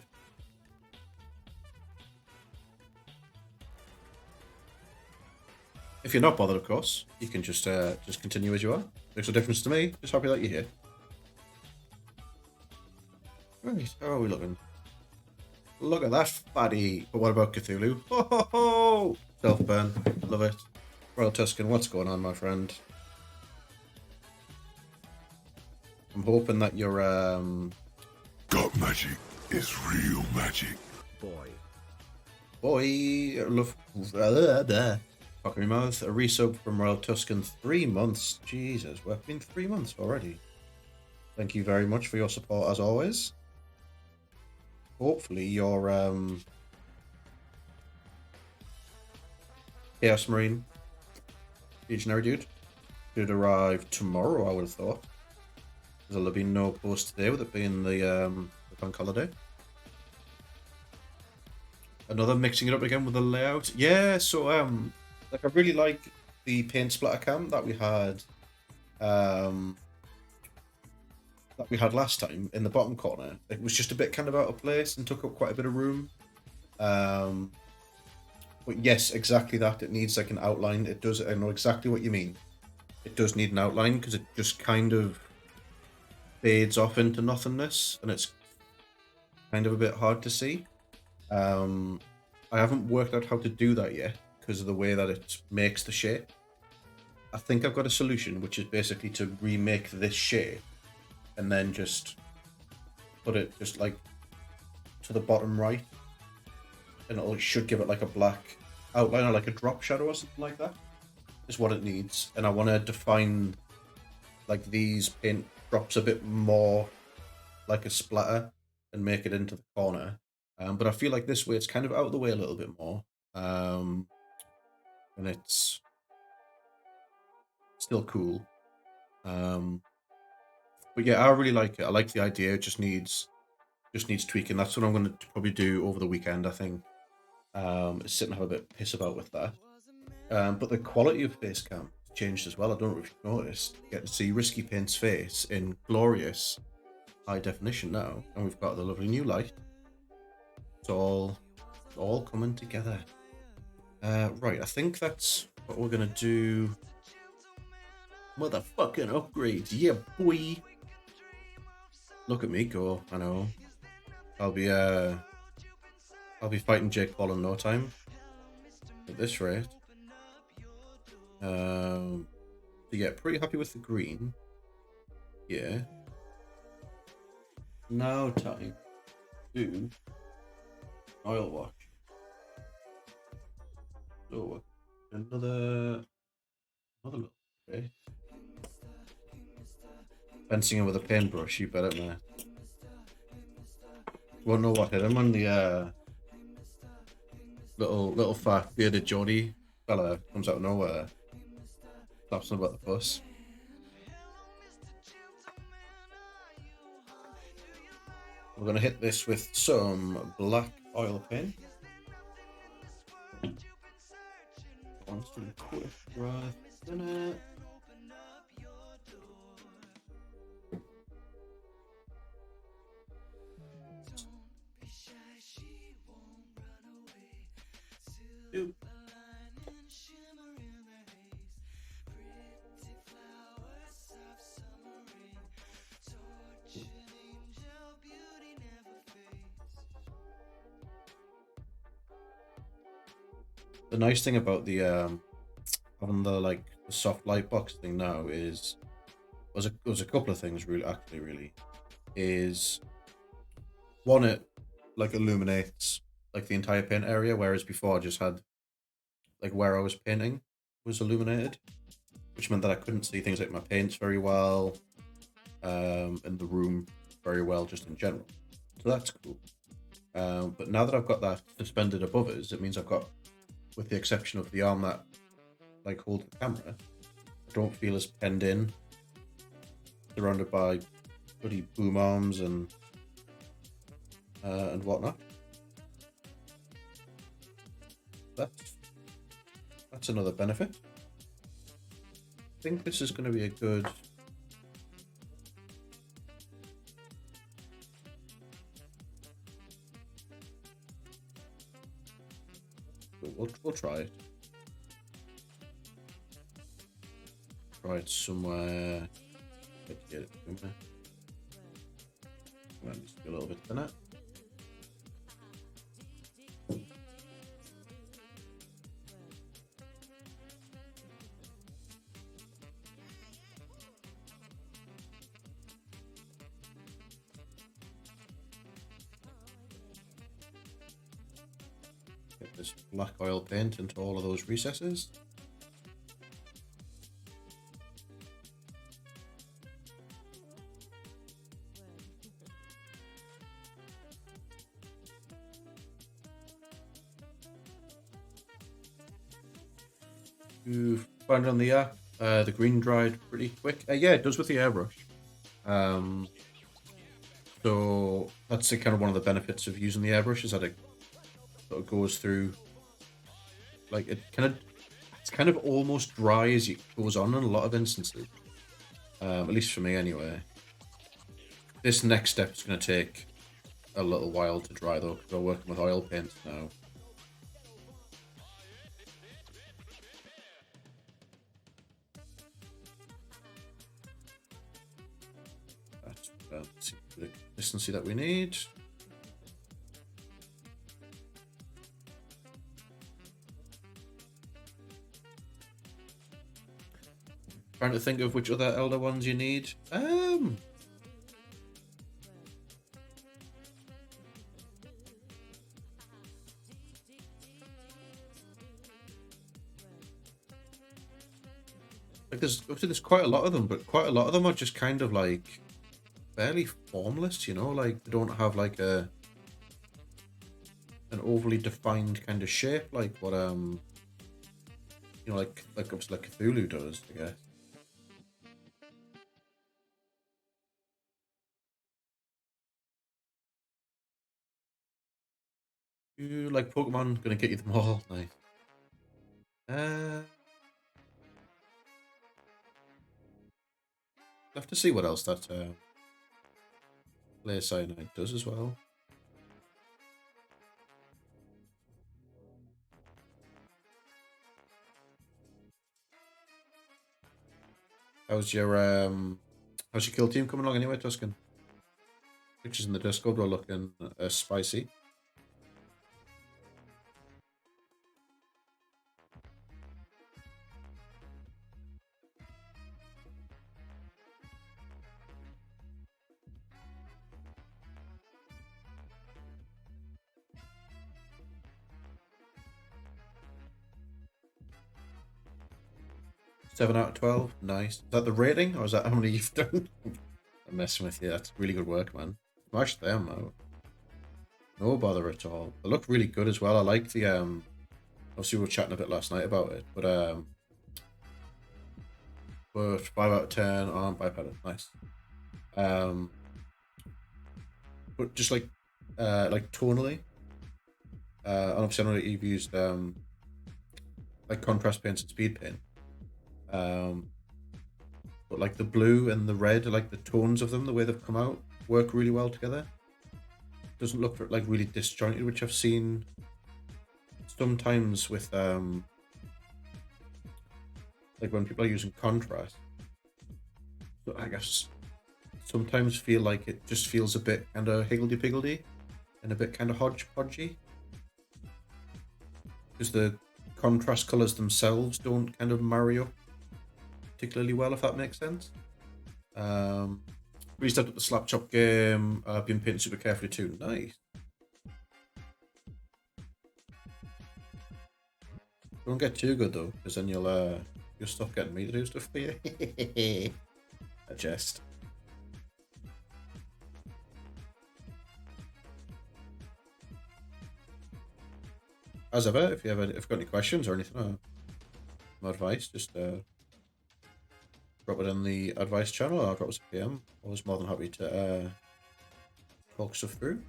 If you're not bothered, of course, you can just continue as you are. Makes no difference to me. Just happy that you're here. Right, how are we looking? Look at that fatty. But what about Cthulhu? Ho ho ho! Self-burn. Love it. Royal Tuscan, what's going on, my friend? I'm hoping that you're God magic is real magic. Boy. love fucking mouth. A resub from Royal Tuscan. 3 months. Jesus, we've been 3 months already. Thank you very much for your support as always. Hopefully your Chaos Marine Legionary dude should arrive tomorrow, I would have thought. There'll have been no post today with it being the bank holiday. Another mixing it up again with the layout. Yeah, so like I really like the paint splatter cam that we had last time in the bottom corner. It was just a bit kind of out of place and took up quite a bit of room. But yes, exactly that. It needs like an outline. It does. I know exactly what you mean. It does need an outline because it just kind of fades off into nothingness, and it's kind of a bit hard to see. I haven't worked out how to do that yet because of the way that it makes the shape. I think I've got a solution, which is basically to remake this shape and then just put it just like to the bottom right, and it should give it like a black outline or like a drop shadow or something like that. Is what it needs, and I want to define like these paint drops a bit more like a splatter and make it into the corner. But I feel like this way it's kind of out of the way a little bit more, and it's still cool. But yeah, I really like it. I like the idea. It just needs tweaking. That's what I'm going to probably do over the weekend, I think. Is sit and have a bit of piss about with that. But the quality of face cam changed as well. I don't know if you've noticed. You get to see Risky Paint's face in glorious high definition now, and we've got the lovely new light. It's all coming together. Right, I think that's what we're gonna do. Motherfucking upgrades, yeah, boy. Look at me go. I know. I'll be fighting Jake Paul in no time. At this rate. So yeah, pretty happy with the green. Yeah. Now time to oil wash. So another little bit. Fencing him with a paintbrush, you bet it, man. Won't know what hit him on the little fat bearded Geordie fella comes out of nowhere. Slaps him about the puss. We're gonna hit this with some black oil paint. Wants to quick right in it. Dude. The nice thing about the having the soft light box thing now is there's a couple of things really is one, it illuminates the entire paint area, whereas before I just had where I was painting was illuminated, which meant that I couldn't see things like my paints very well, and the room very well just in general. So that's cool. But now that I've got that suspended above us, it means I've got, with the exception of the arm that holds the camera, I don't feel as penned in, surrounded by bloody boom arms and whatnot. That's another benefit. I think this is going to be a good. We'll try it. Try it somewhere. Let's get it somewhere. Just a little bit thinner. Get this black oil paint into all of those recesses. You find it on the app. The green dried pretty quick. Yeah, it does with the airbrush. So that's kind of one of the benefits of using the airbrush, is that it sort of goes through, it's kind of almost dry as it goes on in a lot of instances. At least for me, anyway. This next step is going to take a little while to dry, though, because we're working with oil paints now. That's the consistency that we need. Trying to think of which other elder ones you need. There's quite a lot of them, but quite a lot of them are just kind of fairly formless, you know, they don't have a an overly defined kind of shape like what you know, like obviously like Cthulhu does, I guess. You like Pokemon gonna get you them all, nice. Uh, I'll have to see what else that Layer Cyanide does as well. How's your kill team coming along anyway, Tuscan? Pictures in the Discord were looking spicy. Seven out of 12, nice. Is that the rating, or is that how many you've done? I'm messing with you. That's really good work, man. Smash them out. No bother at all. They look really good as well. I like the obviously we were chatting a bit last night about it, but 5 out of 10 on bipedal, nice. But just like tonally, and obviously I know that you've used like contrast paints and speed paint. But like the blue and the red, like the tones of them, the way they've come out, work really well together. Doesn't look like really disjointed, which I've seen sometimes with like when people are using contrast. So I guess sometimes feel like it just feels a bit kind of higgledy-piggledy and a bit kind of hodgepodgey, because the contrast colors themselves don't kind of marry up particularly well, if that makes sense. Restarted the Slap Chop game. I've been painting super carefully too. Nice. Don't get too good though, because then you'll stop getting me to do stuff for you. A jest. As ever, if you've got any questions or anything, my advice, just drop it in the advice channel or drop us a PM. I was more than happy to talk stuff through.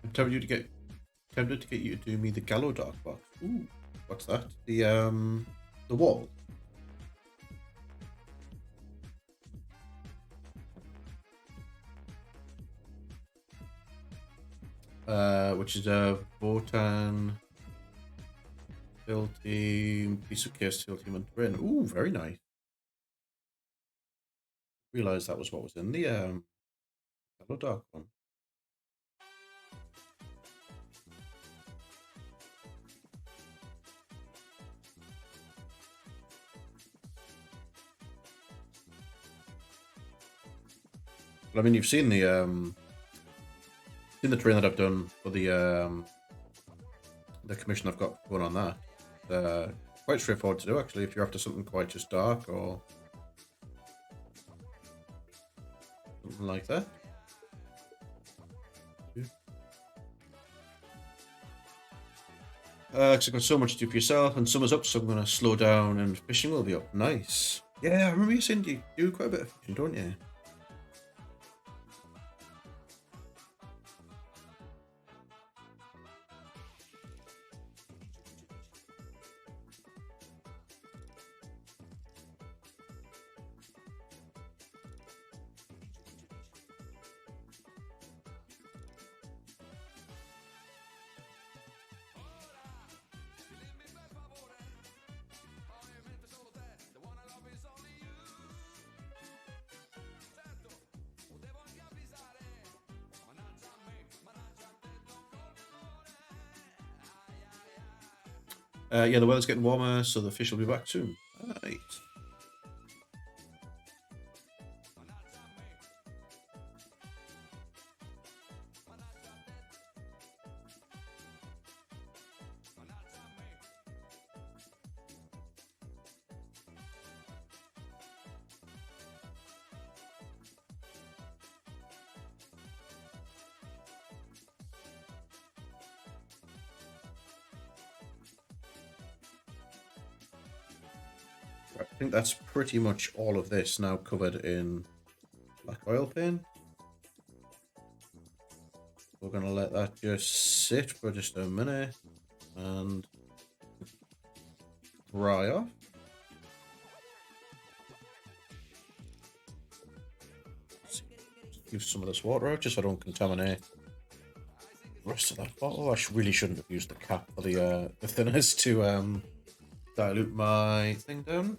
I'm tempted to get you to do me the Gallo Dark box. Ooh, what's that? The wall. Which is a Votan Hill Team, piece of case Hill Team and Rin. Ooh, very nice. Realised that was what was in the Hello Dark one. But I mean, you've seen the terrain that I've done for the commission I've got going on that. Quite straightforward to do actually, if you're after something quite just dark or something like that. Because I've got so much to do for yourself, and summer's up, so I'm going to slow down, and fishing will be up. Nice. Yeah, I remember you saying you do quite a bit of fishing, don't you? Yeah, the weather's getting warmer, so the fish will be back soon. Right. think that's pretty much all of this now covered in black oil paint. We're going to let that just sit for just a minute and dry off. Use some of this water out just so I don't contaminate the rest of that bottle. I really shouldn't have used the cap for the thinners to dilute my thing down.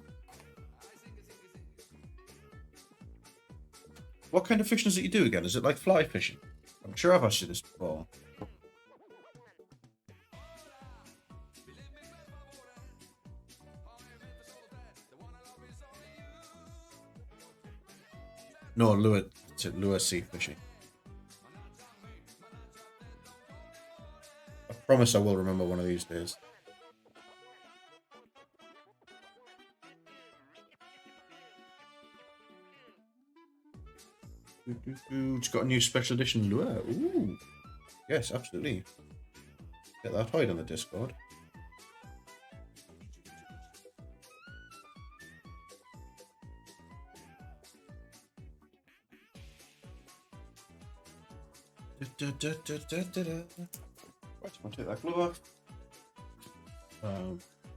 What kind of fishing is it you do again? Is it like fly fishing? I'm sure I've asked you this before. No, lure sea fishing. I promise I will remember one of these days. It's got a new special edition lure. Ooh. Yes, absolutely. Get that hide on the Discord. Right, I'll take that glue off.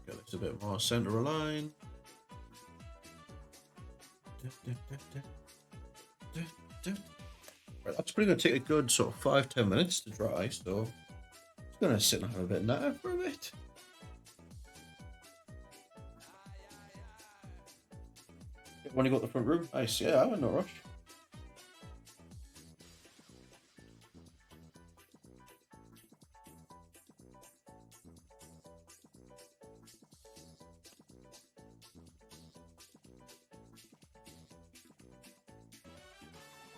Get this a bit more center aligned. Right, that's pretty going to take a good sort of 5-10 minutes to dry, so it's going to sit and have a bit of natter for a bit. When you got the front room, nice. Yeah, I'm in no rush.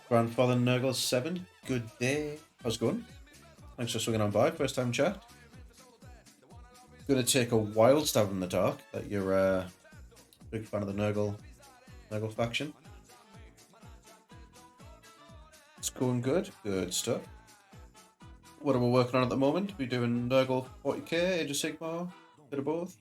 Grandfather Nurgle 7, good day. How's it going? Thanks for swinging on by. First time chat. Gonna take a wild stab in the dark that you're a big fan of the Nurgle faction. It's going good. Good stuff. What are we working on at the moment? We doing Nurgle 40k, Age of Sigmar, bit of both.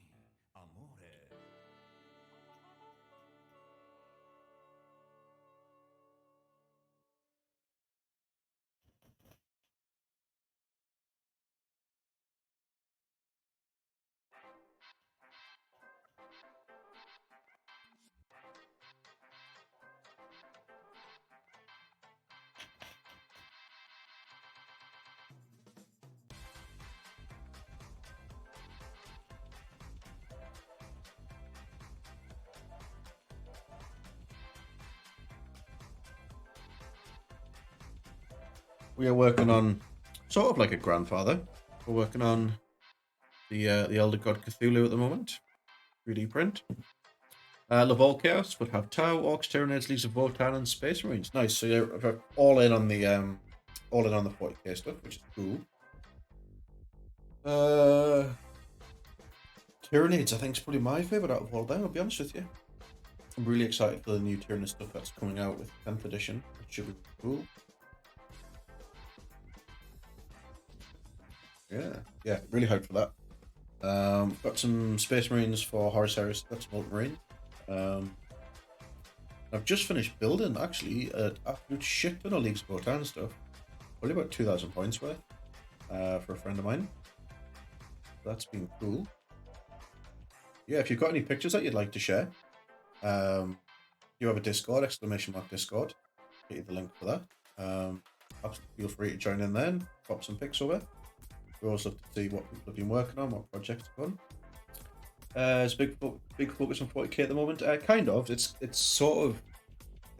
We are working on sort of like a grandfather. We're working on the Elder God Cthulhu at the moment. 3D print. Laval Chaos would have Tau, Orcs, Tyranids, Leaves of Votan, and Space Marines. Nice. So you're all in on the 40k stuff, which is cool. Tyranids, I think, is probably my favorite out of all of them. I'll be honest with you. I'm really excited for the new Tyranid stuff that's coming out with 10th edition. It should be cool. Yeah, really hyped for that. Got some Space Marines for Horus Heresy, got some Ultramarine. I've just finished building, actually, an absolute shit ton of Leagues of Votan stuff. Probably about 2,000 points worth for a friend of mine. That's been cool. Yeah, if you've got any pictures that you'd like to share, you have a Discord, !Discord. Get you the link for that. Feel free to join in then, pop some pics over. We also have to see what people have been working on, what projects have gone. It's big focus on 40k at the moment. Kind of. It's sort of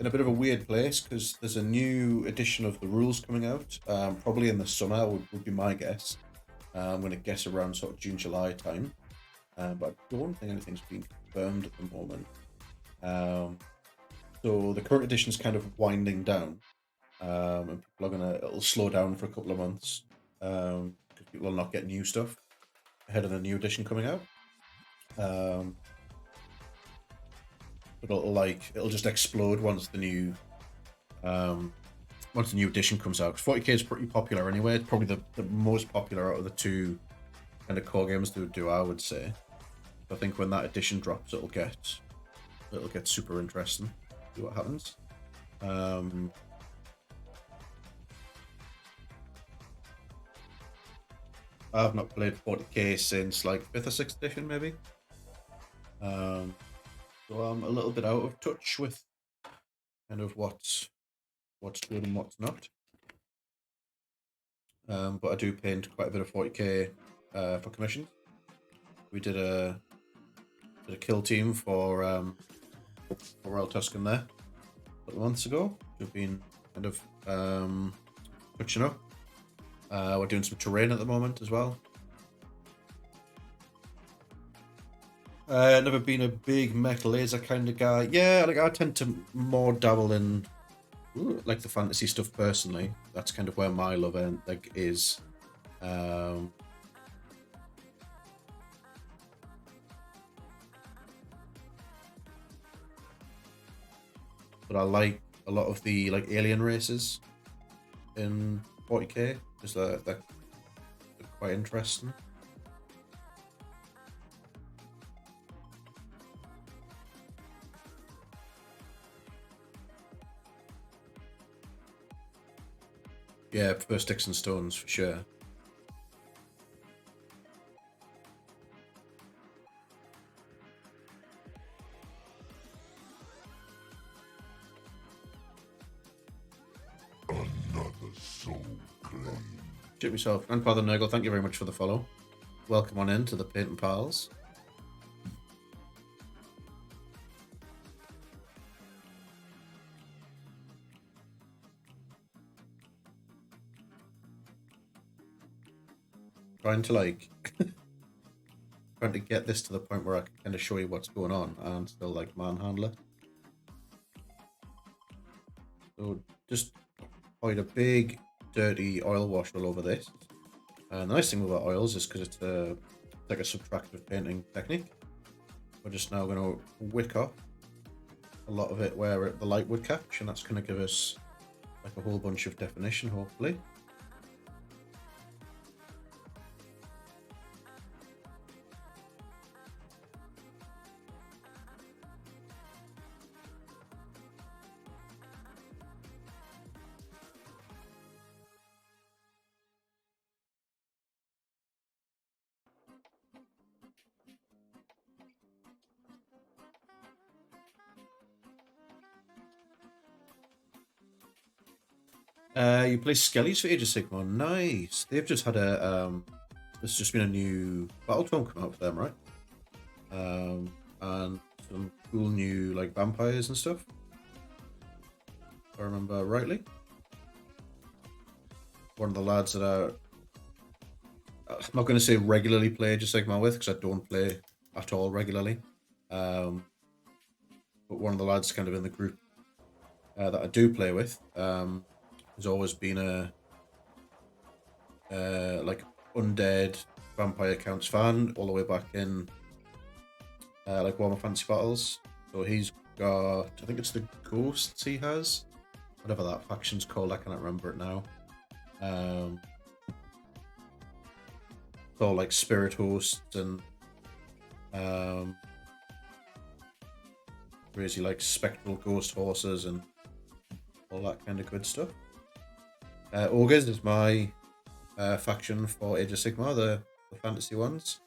in a bit of a weird place because there's a new edition of the rules coming out. Probably in the summer would be my guess. I'm going to guess around sort of June, July time. But I don't think anything's been confirmed at the moment. So the current edition is kind of winding down. And it'll slow down for a couple of months. Because people will not get new stuff ahead of the new edition coming out. But it'll just explode once the new edition comes out. 40k is pretty popular anyway. It's probably the most popular out of the two kind of core games they would do, I would say. I think when that edition drops, it'll get it'll get super interesting. See what happens. I've not played 40k since like 5th or 6th edition, maybe. So I'm a little bit out of touch with kind of what's good and what's not. But I do paint quite a bit of 40k for commissions. We did a kill team for Royal Tuscan there a couple of months ago. We've been kind of touching up. We're doing some terrain at the moment as well. Never been a big mech laser kind of guy. Yeah, like I tend to more dabble in like the fantasy stuff personally. That's kind of where my love like is. But I like a lot of the like alien races in 40k. Just they're quite interesting. Yeah, I prefer sticks and stones for sure. Another soul claim. Shit myself. Grandfather Nurgle, thank you very much for the follow. Welcome on in to the Painting Pals. Trying to like trying to get this to the point where I can kind of show you what's going on and still like manhandle it. So just quite a big dirty oil wash all over this. And the nice thing about oils is because it's like a subtractive painting technique. We're just now going to wick off a lot of it where the light would catch, and that's going to give us like a whole bunch of definition, hopefully. You play Skellies for Age of Sigmar. Nice. They've just had a there's just been a new battle tome come out for them, right? And some cool new like vampires and stuff. If I remember rightly. One of the lads that I'm not going to say regularly play Age of Sigmar with, because I don't play at all regularly. But one of the lads kind of in the group that I do play with has always been a like undead vampire counts fan all the way back in like Warhammer Fantasy Battles. So he's got, I think it's the Ghosts he has, whatever that faction's called, I cannot remember it now. It's all like spirit hosts and crazy like spectral ghost horses and all that kind of good stuff. Ogres is my faction for Age of Sigmar, the fantasy ones.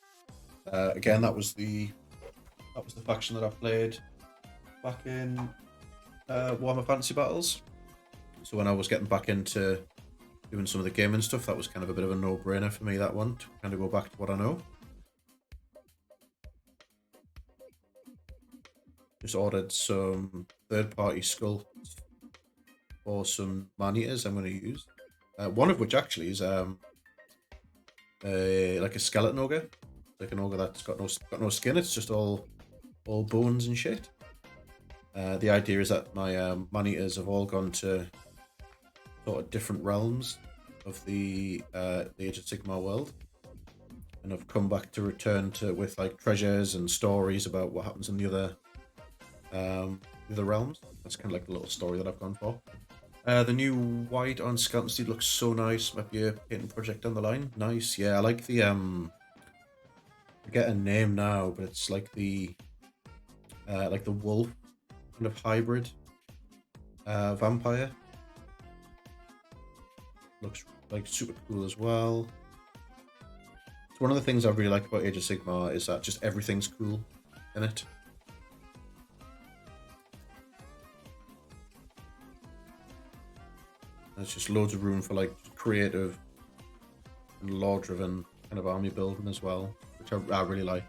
Again, that was the faction that I played back in Warhammer Fantasy Battles. So when I was getting back into doing some of the gaming stuff, that was kind of a bit of a no-brainer for me, that one, to kind of go back to what I know. Just ordered some third-party sculpts for some man-eaters I'm going to use. One of which actually is like a skeleton ogre, like an ogre that's got no skin. It's just all bones and shit. The idea is that my man-eaters have all gone to sort of different realms of the Age of Sigmar world, and have come back to return to with like treasures and stories about what happens in the other realms. That's kind of like the little story that I've gone for. The new white on Skeleton Steed looks so nice. Might be a painting project down the line. Nice, yeah. I like the I forget a name now, but it's like the like the wolf kind of hybrid vampire. Looks like super cool as well. It's one of the things I really like about Age of Sigmar is that just everything's cool in it. There's just loads of room for like creative and lore-driven kind of army building as well, which I really like.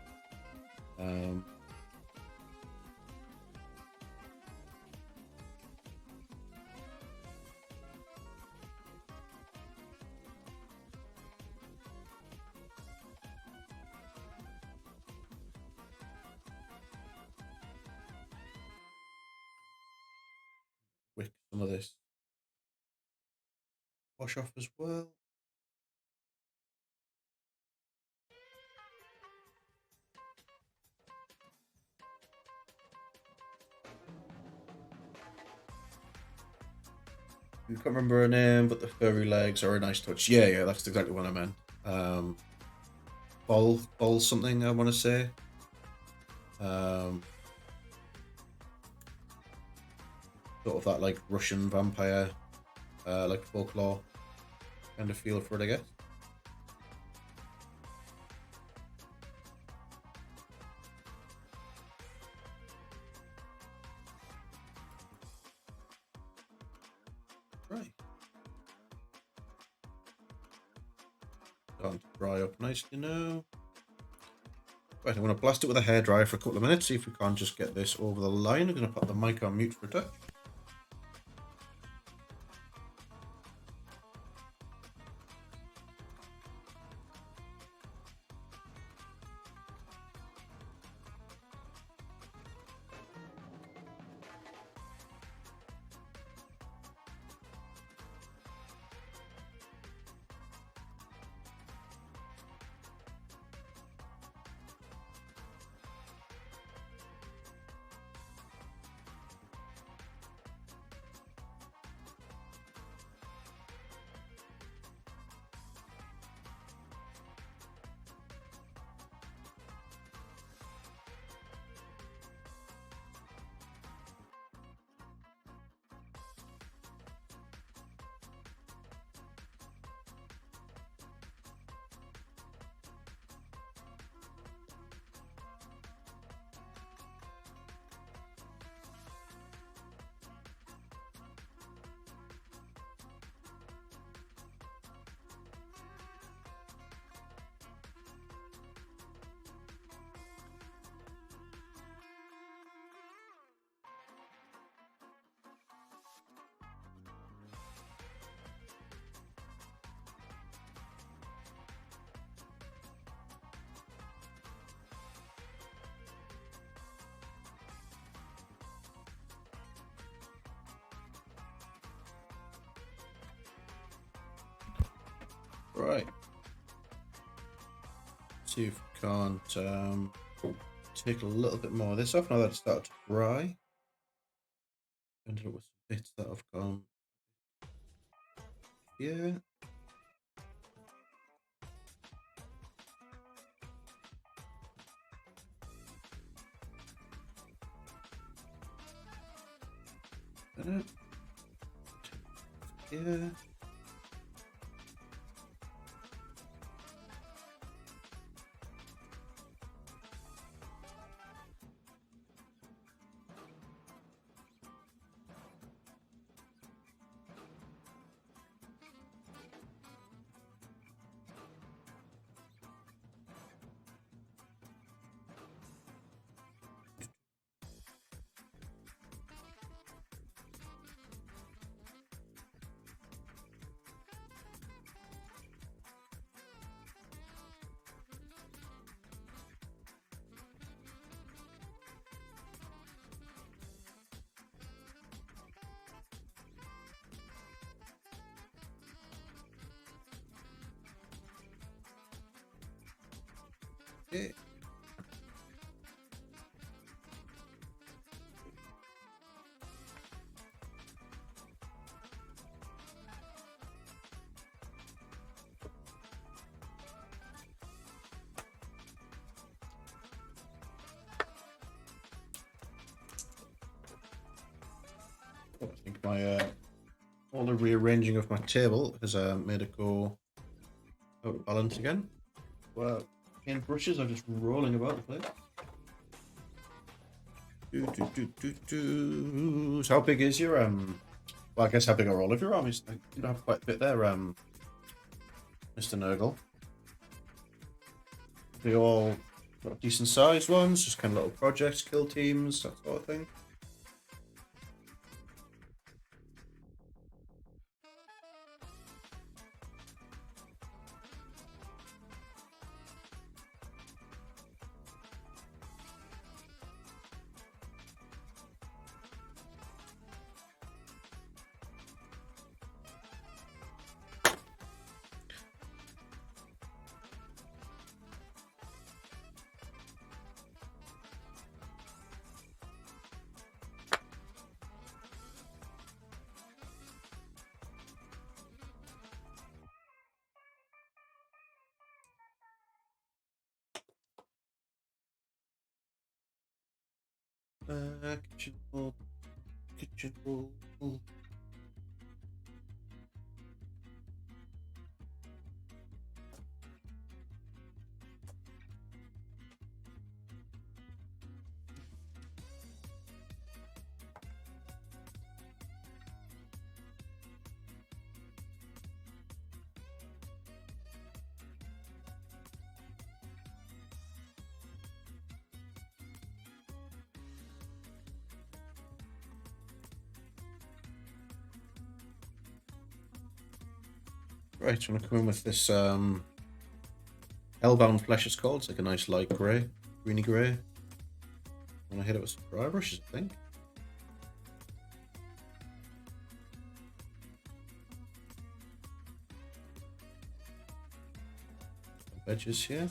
Wick some of this wash off as well. I can't remember her name, but the furry legs are a nice touch. Yeah, that's exactly what I meant. Ball something, I want to say. Sort of that like Russian vampire, like folklore kind of feel for it, I guess. Right. Starting to dry up nicely now. Right, I'm going to blast it with a hairdryer for a couple of minutes, see if we can't just get this over the line. I'm going to put the mic on mute for a touch. Right. See if we can't take a little bit more of this off now that it's started to dry. Ended up with some bits that have gone here. Here. Okay. like my all the rearranging of my table has made it go out of balance again. Well, paint brushes are just rolling about the place. So how big is your well, I guess how big are all of your armies? You have quite a bit there, Mr. Nurgle. They all got decent sized ones, just kind of little projects, kill teams, that sort of thing. Kitchen roll, kitchen roll. Right, I'm gonna come in with this Hellbound Flesh, it's called. It's like a nice light grey, greeny grey. I'm gonna hit it with some dry brushes, I think. Some edges here.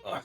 Ah.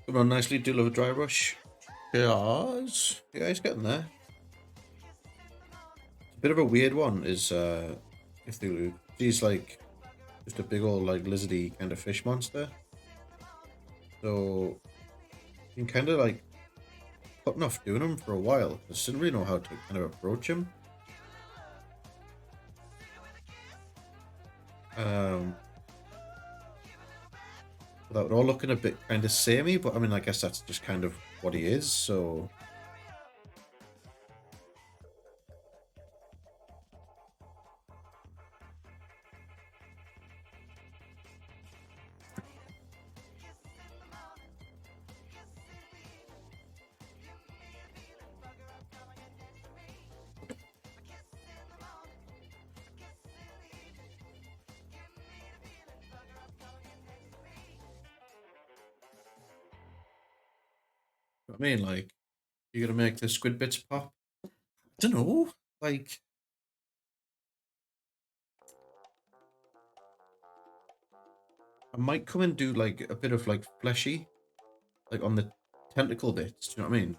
Come on, nicely. Do love a dry brush. Yes. Yeah, he's getting there. A bit of a weird one is Cthulhu. She's like just a big old like lizardy kind of fish monster. So you can kind of like putting off doing him for a while. I just didn't really know how to kind of approach him. Without it all looking a bit kind of samey, but I mean, I guess that's just kind of what he is, so... I mean, like, you're gonna make the squid bits pop? I don't know, like... I might come and do, like, a bit of, like, fleshy, like, on the tentacle bits, do you know what I mean?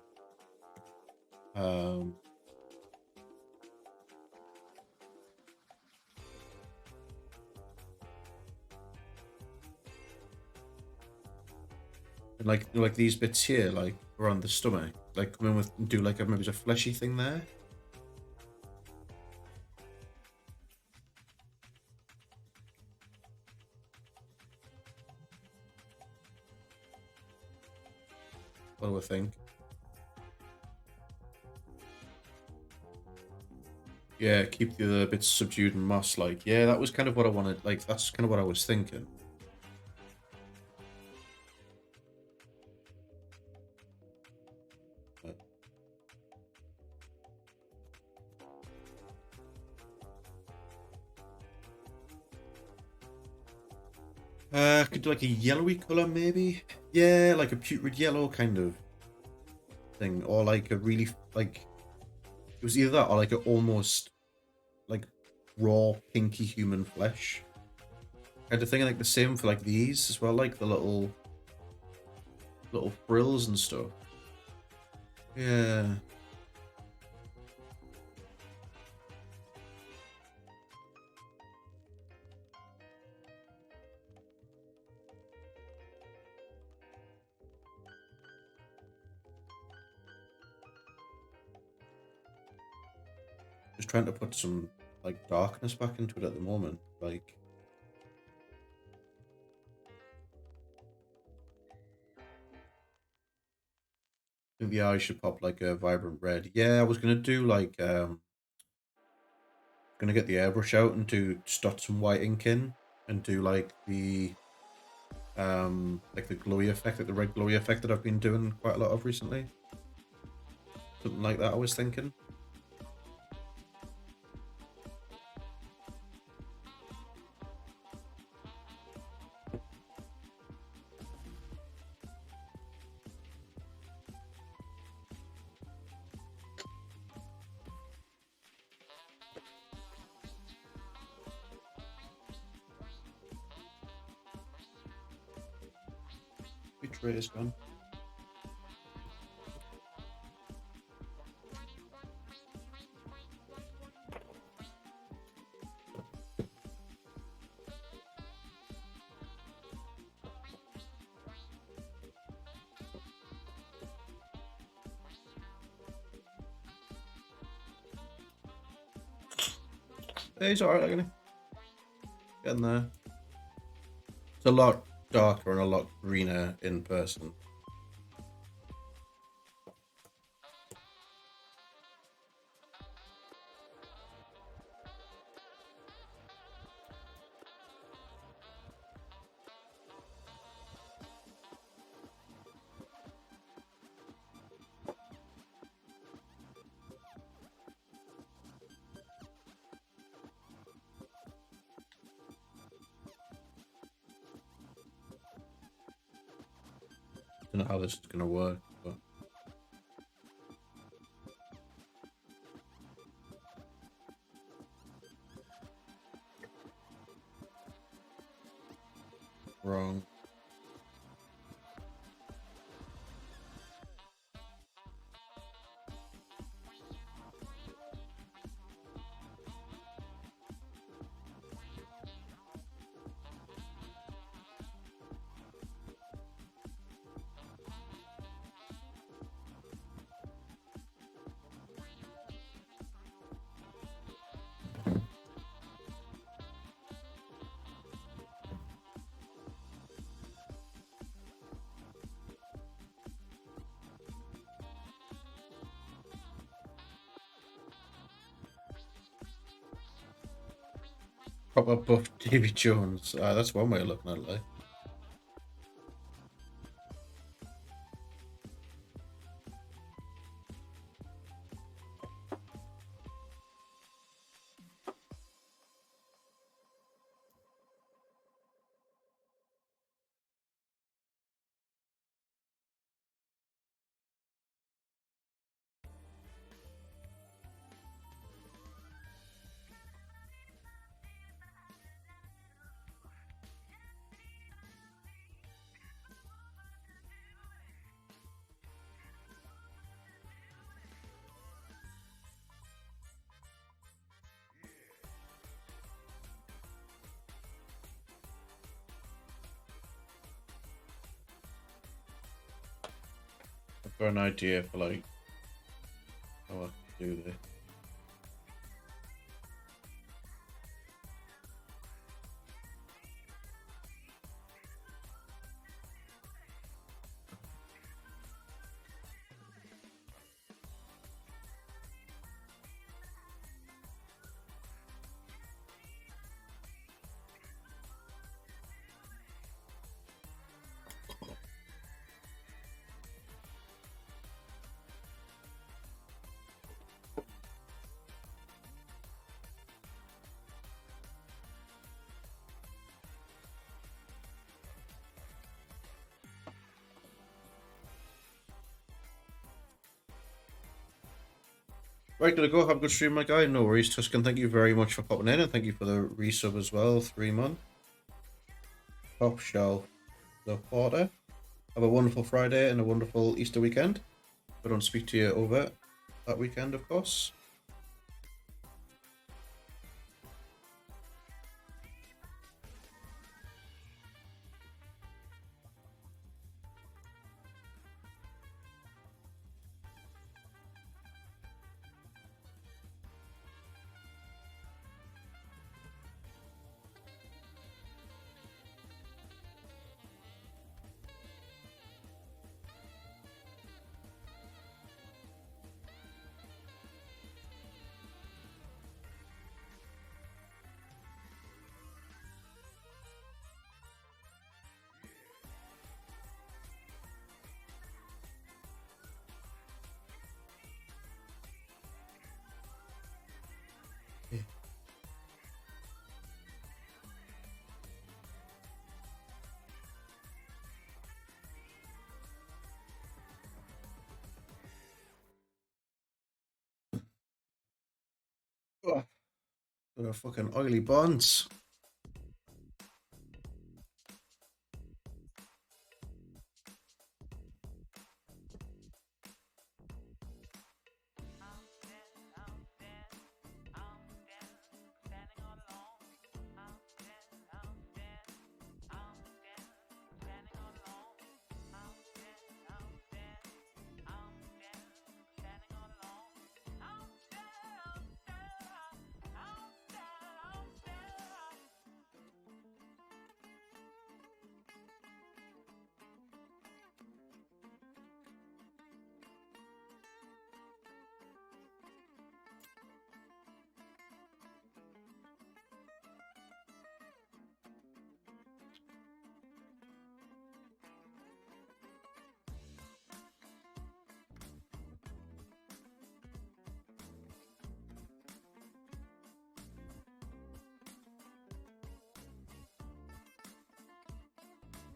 And like these bits here, like, around the stomach, like, come in with, do, like, maybe a fleshy thing there. What do I think? Yeah, keep the other bits subdued and moss-like. Yeah, that was kind of what I wanted. Like, that's kind of what I was thinking. Could do like a yellowy color, maybe. Yeah, like a putrid yellow kind of thing, or like a really like. It was either that or like a almost like raw pinky human flesh kind of thing. Like the same for like these as well, like the little frills and stuff. Yeah. Just trying to put some like darkness back into it at the moment. Like I think the eyes should pop like a vibrant red. Yeah, I was gonna do like gonna get the airbrush out and do dot some white ink in and do like the glowy effect, like the red glowy effect that I've been doing quite a lot of recently. Something like that I was thinking. refresh rate is gone. Yeah, he's alright, actually. Getting there. It's a lot darker and a lot greener in person. Don't know how this is gonna work, but wrong. Proper buff Davy Jones. That's one way of looking at it. Like. I've got an idea for like how I can do this. Right, gotta go. Have a good stream, my guy. No worries, Tuscan. Thank you very much for popping in, and thank you for the resub as well. 3 months. Top shelf. The Porter. Have a wonderful Friday and a wonderful Easter weekend. If I don't speak to you over that weekend, of course. Oh, got a fucking oily buns.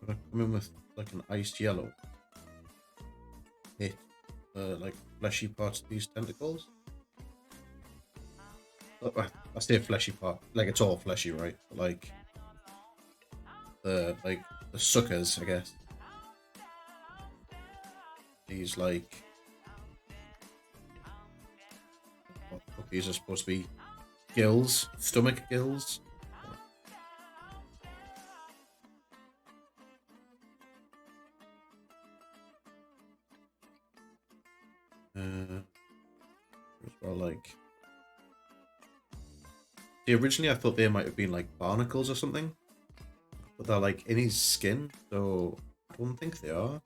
Gonna come in with like an iced yellow. Hit the like fleshy parts of these tentacles. I say fleshy part, like it's all fleshy, right? But like the suckers, I guess. These like what these are supposed to be gills, stomach gills. As well, like originally I thought they might have been like barnacles or something, but they're like in his skin, so I don't think they are.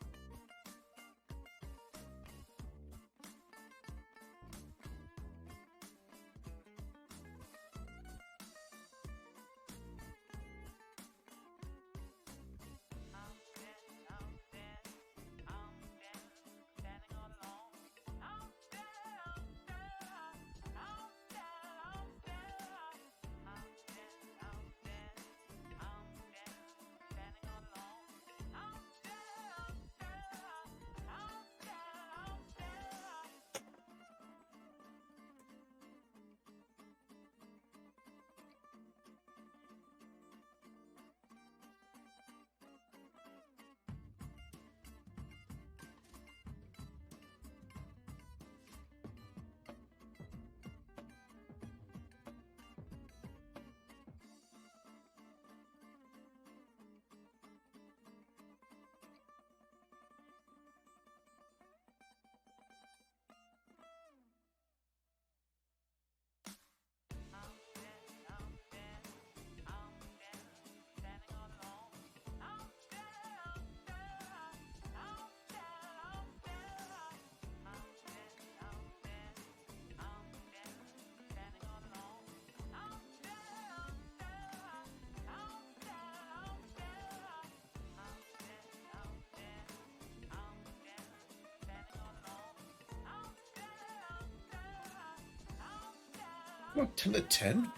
What, 10 to 10?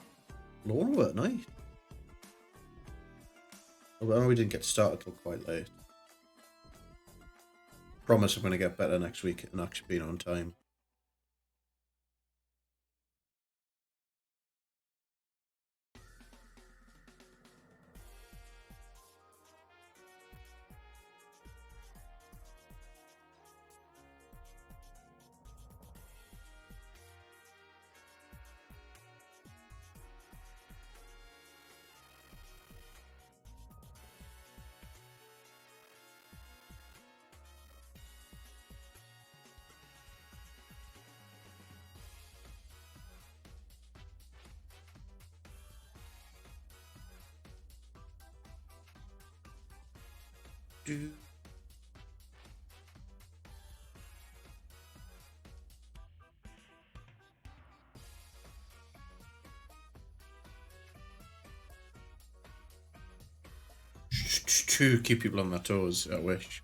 Lawn work night. I know we didn't get started till quite late. Promise I'm going to get better next week and actually being on time. Do. To keep people on their toes, I wish.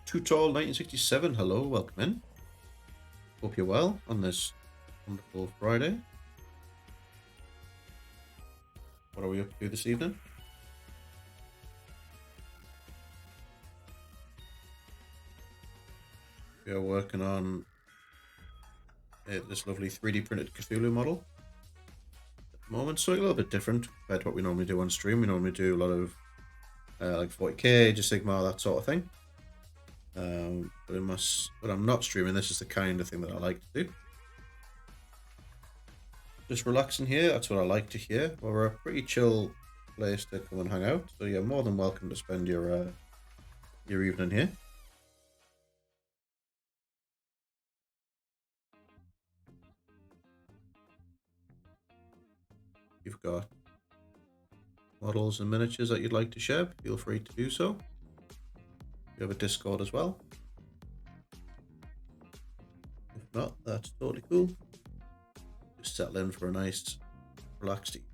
Too Tall 1967, hello, welcome in. Hope you're well on this wonderful Friday. What are we up to this evening? We are working on this lovely 3D printed Cthulhu model at the moment, so a little bit different compared to what we normally do on stream. We normally do a lot of like 40k, Age of Sigmar, that sort of thing. But when I'm not streaming, this is the kind of thing that I like to do. just relaxing here. That's what I like to hear. Well, we're a pretty chill place to come and hang out. So you're more than welcome to spend your evening here. You've got models and miniatures that you'd like to share, feel free to do so. You have a Discord as well. If not, that's totally cool. Just settle in for a nice, relaxed evening.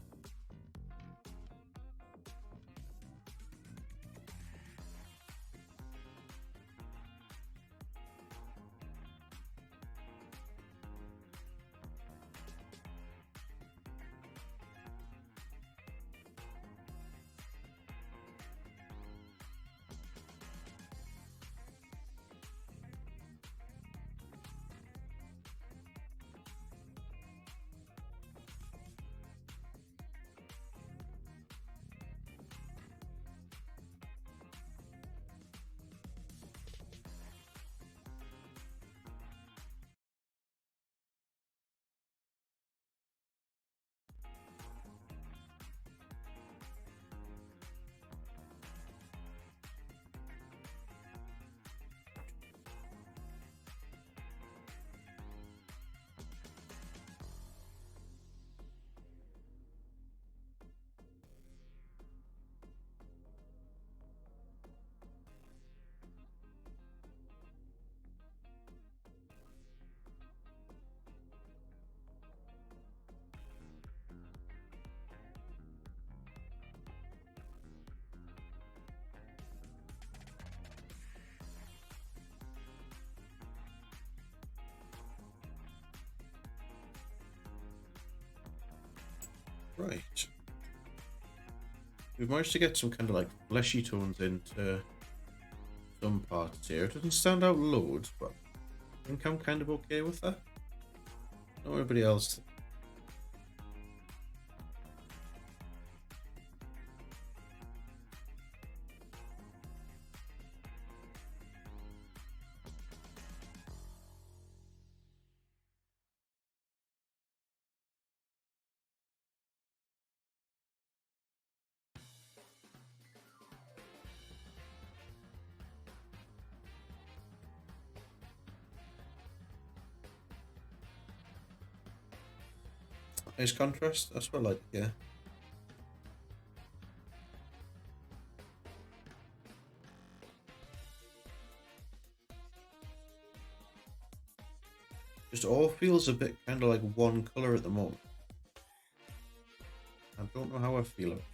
Right. We've managed to get some kind of like fleshy tones into some parts here. It doesn't stand out loads, but I think I'm kind of okay with that. Not everybody else. Nice contrast, that's what I like, yeah. Just all feels a bit kind of like one colour at the moment. I don't know how I feel about it.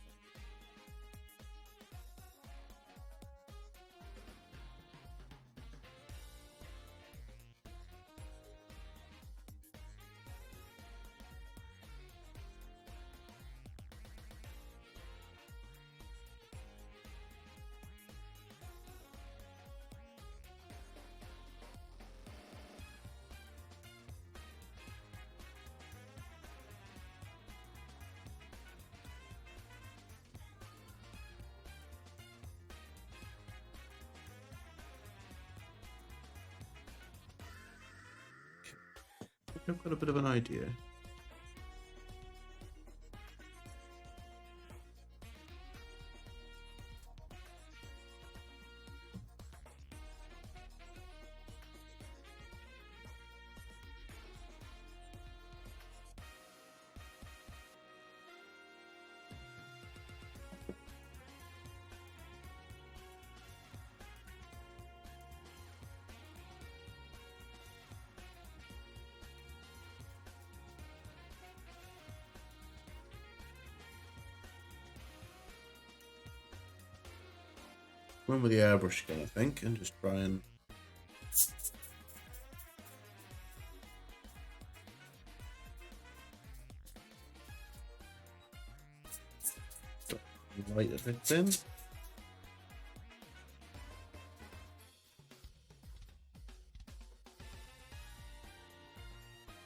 I've got a bit of an idea. Run with the airbrush again, I think, and just try and light a bit in.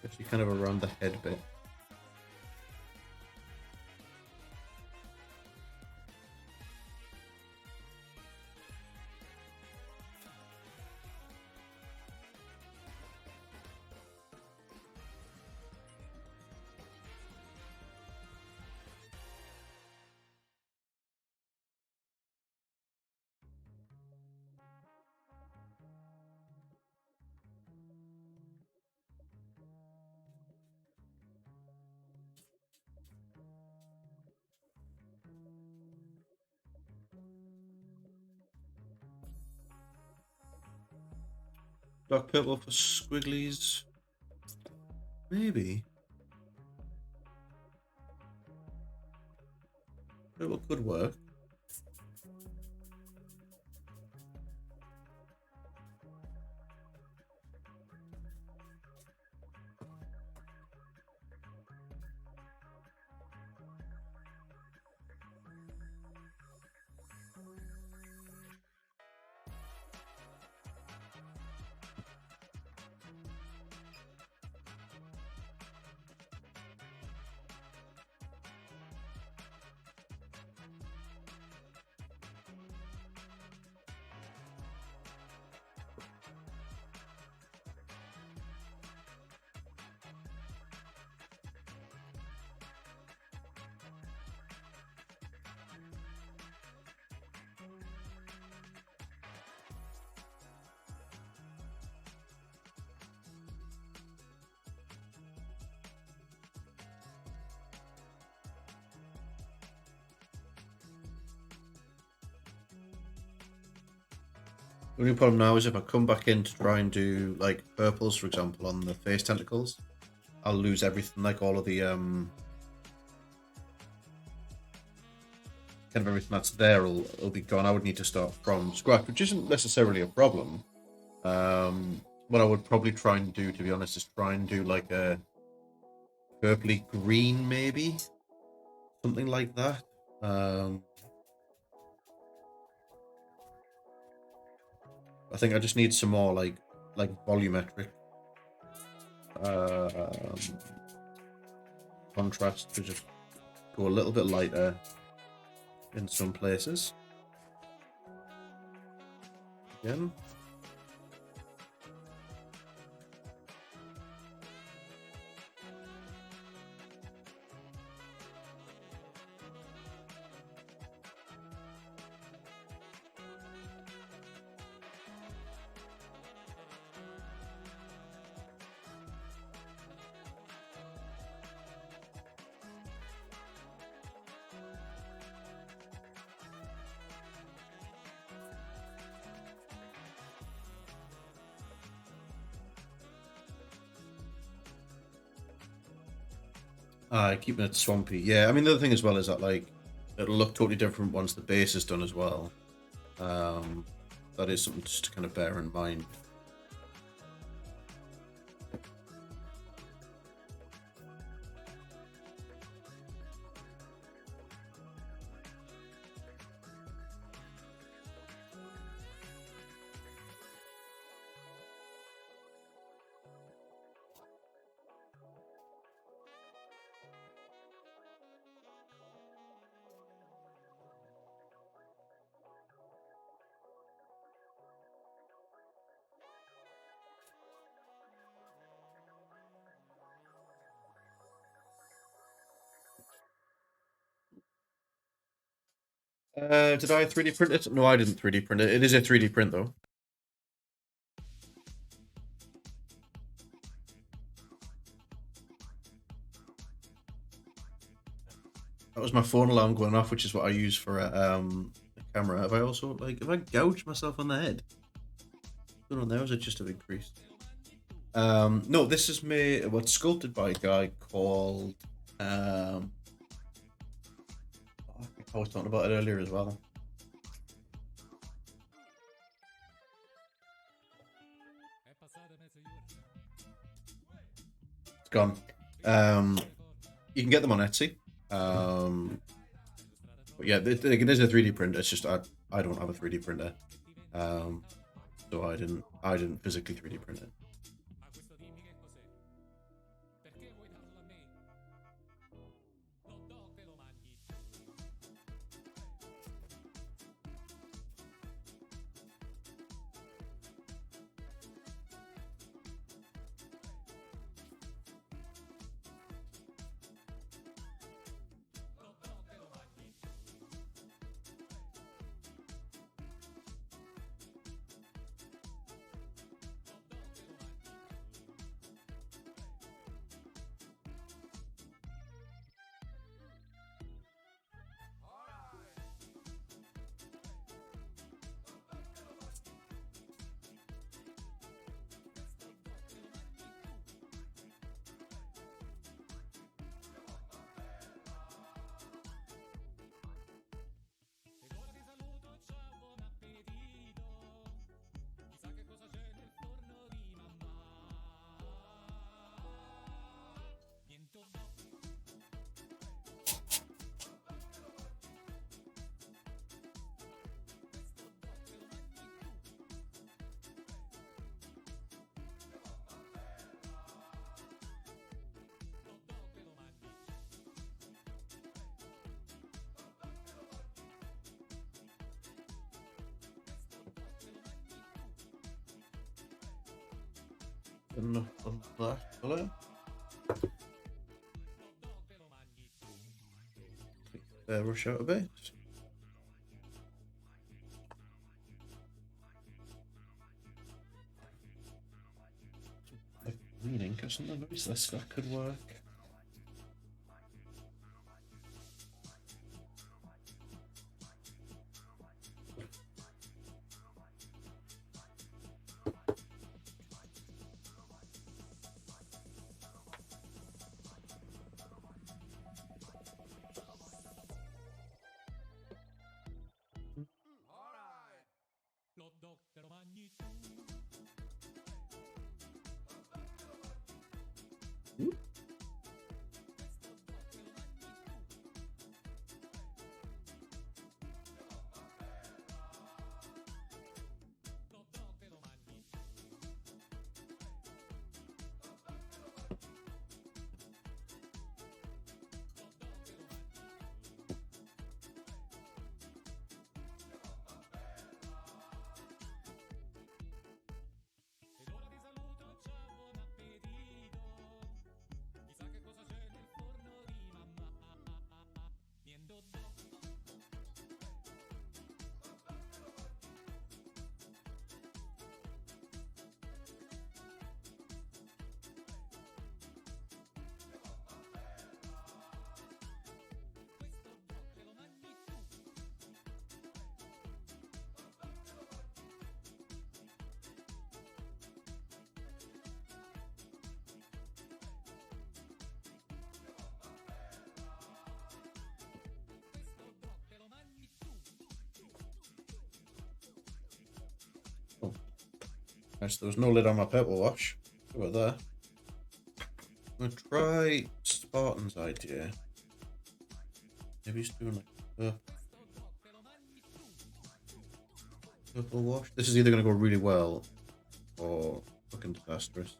Especially kind of around the head bit. Dark purple for squigglies. Maybe. Purple could work. The only problem now is if I come back in to try and do like purples, for example, on the face tentacles, I'll lose everything, like all of the kind of everything that's there will be gone. I would need to start from scratch, which isn't necessarily a problem. What I would probably try and do, to be honest, is try and do like a purpley green, maybe something like that. I think I just need some more like volumetric contrast to just go a little bit lighter in some places. Again. Keeping it swampy. Yeah, I mean, the other thing as well is that, like, it'll look totally different once the base is done as well. That is something just to kind of bear in mind. Did I 3D print it? No, I didn't 3D print it. It is a 3D print though. That was my phone alarm going off, which is what I use for a camera. Have I also have I gouged myself on the head? Going on there, or is it just have increased? No, this is made. What's sculpted by a guy called. I think I was talking about it earlier as well. It's gone. You can get them on Etsy. But yeah, it is a 3D print. It's just I don't have a 3D printer, so I didn't physically 3D print it. enough on that colour. Rush out a bit. Like green ink or something, maybe that could work. Oh, nice. There was no lid on my purple wash. How about that? I'm gonna try Spartan's idea. Maybe he's doing like purple wash. This is either gonna go really well or fucking disastrous.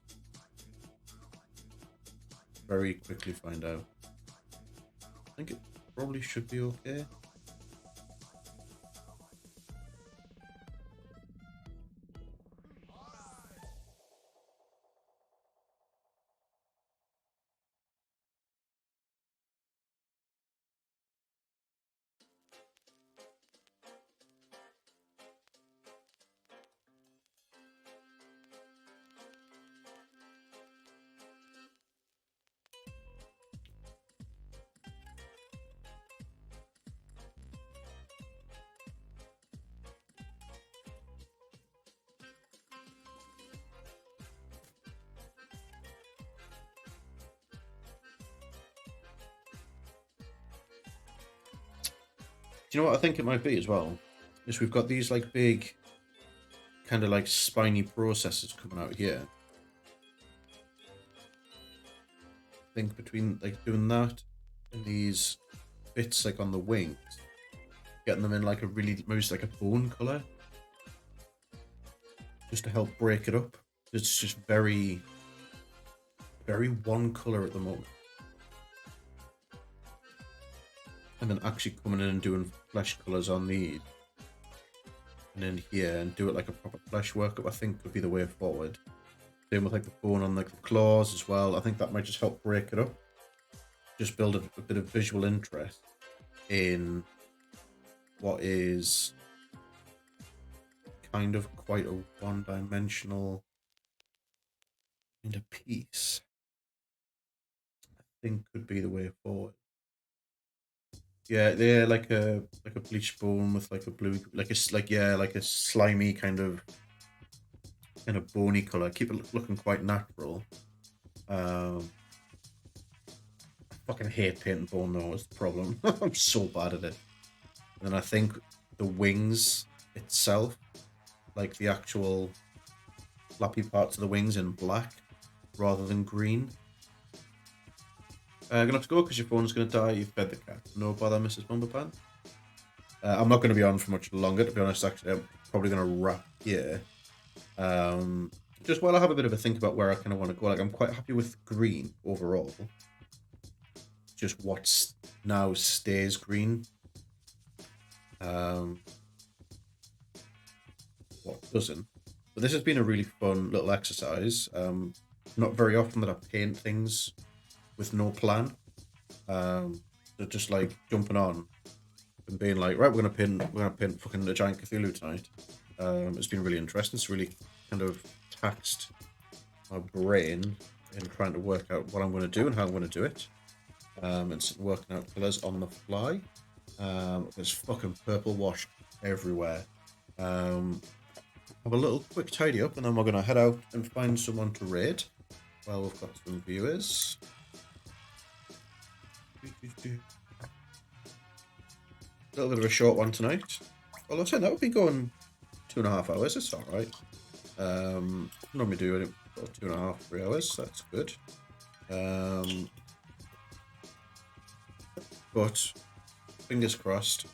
Very quickly find out. I think it probably should be okay. Do you know what I think it might be as well? Is we've got these like big, kind of like spiny processes coming out here. I think between like doing that and these bits like on the wings, getting them in like a really, maybe it's like a bone color, just to help break it up. It's just very, very one color at the moment. And then actually coming in and doing flesh colours on these. And then here, and do it like a proper flesh workup, I think would be the way forward. Same with like the bone on like the claws as well. I think that might just help break it up. Just build a bit of visual interest in what is kind of quite a one-dimensional kind of piece. I think could be the way forward. Yeah, they're like a bleached bone with like a blue, like a slimy kind of bony color. Keep it looking quite natural. I fucking hate painting bone though. Is the problem. I'm so bad at it. And then I think the wings itself, like the actual flappy parts of the wings, in black rather than green. Gonna have to go because your phone's gonna die. You've fed the cat. No bother, Mrs. Bumperpan. I'm not gonna be on for much longer, to be honest. Actually, I'm probably gonna wrap here. Just while I have a bit of a think about where I kind of want to go. Like, I'm quite happy with green overall. Just what now stays green. What doesn't. But this has been a really fun little exercise. not very often that I paint things with no plan. So just like jumping on and being like, right, we're gonna paint fucking a giant Cthulhu tonight. It's been really interesting. It's really kind of taxed my brain in trying to work out what I'm going to do and how I'm going to do it. And working out colours on the fly. There's fucking purple wash everywhere. Have a little quick tidy up, and then we're going to head out and find someone to raid. Well, we've got some viewers. A little bit of a short one tonight. Well, I said that would be going 2.5 hours. It's all right. Normally do it about 2.5, 3 hours. That's good. But fingers crossed.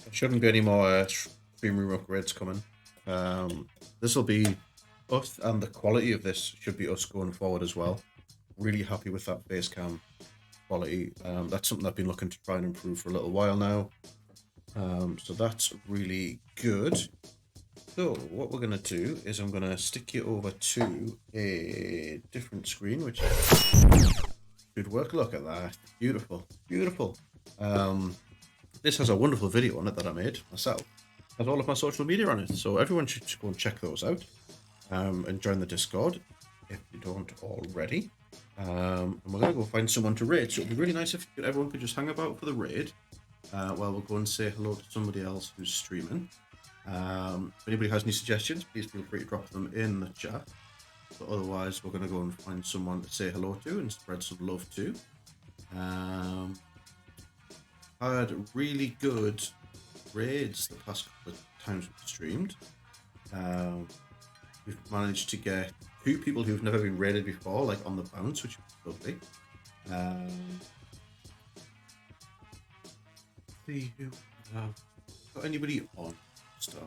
There shouldn't be any more stream room upgrades coming. This will be us, and the quality of this should be us going forward as well. Really happy with that face cam quality. That's something I've been looking to try and improve for a little while now. So that's really good. So what we're going to do is I'm going to stick you over to a different screen, which should work. Look at that. Beautiful. Beautiful. This has a wonderful video on it that I made myself. Has all of my social media on it. So everyone should go and check those out. And join the Discord if you don't already. And we're going to go find someone to raid. So it'd be really nice if everyone could just hang about for the raid. While we'll go and say hello to somebody else who's streaming. If anybody has any suggestions, please feel free to drop them in the chat. But otherwise, we're going to go and find someone to say hello to and spread some love to. Had really good raids the past couple of times we've streamed. We've managed to get 2 people who've never been raided before, like on the bounce, which is lovely. See who got anybody on star.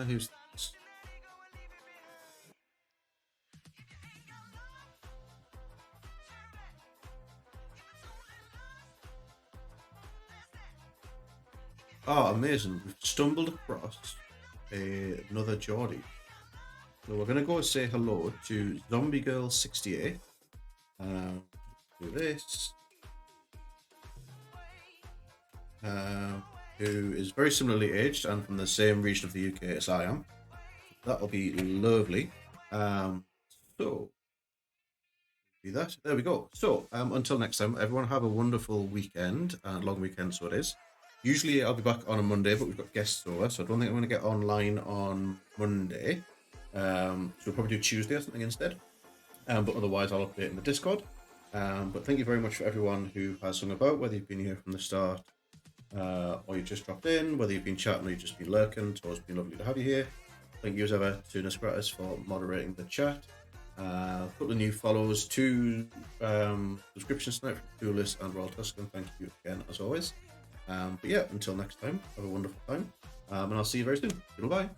Who's this? Oh, amazing. We've stumbled across another Geordie. So we're going to go and say hello to Zombie Girl 68. Do this. Who is very similarly aged and from the same region of the UK as I am. That'll be lovely. So, do that. There we go. So, until next time, everyone have a wonderful weekend, long weekend, so it is. Usually I'll be back on a Monday, but we've got guests over, so I don't think I'm going to get online on Monday. So we'll probably do Tuesday or something instead. But otherwise, I'll update in the Discord. But thank you very much for everyone who has hung about, whether you've been here from the start or you just dropped in, whether you've been chatting or you've just been lurking. It's always been lovely to have you here. Thank you as ever to Neskratis for moderating the chat. A couple of new follows, 2 subscriptions tonight from Duelist and Royal Tuscan. Thank you again as always. But yeah, until next time, have a wonderful time. And I'll see you very soon. Goodbye.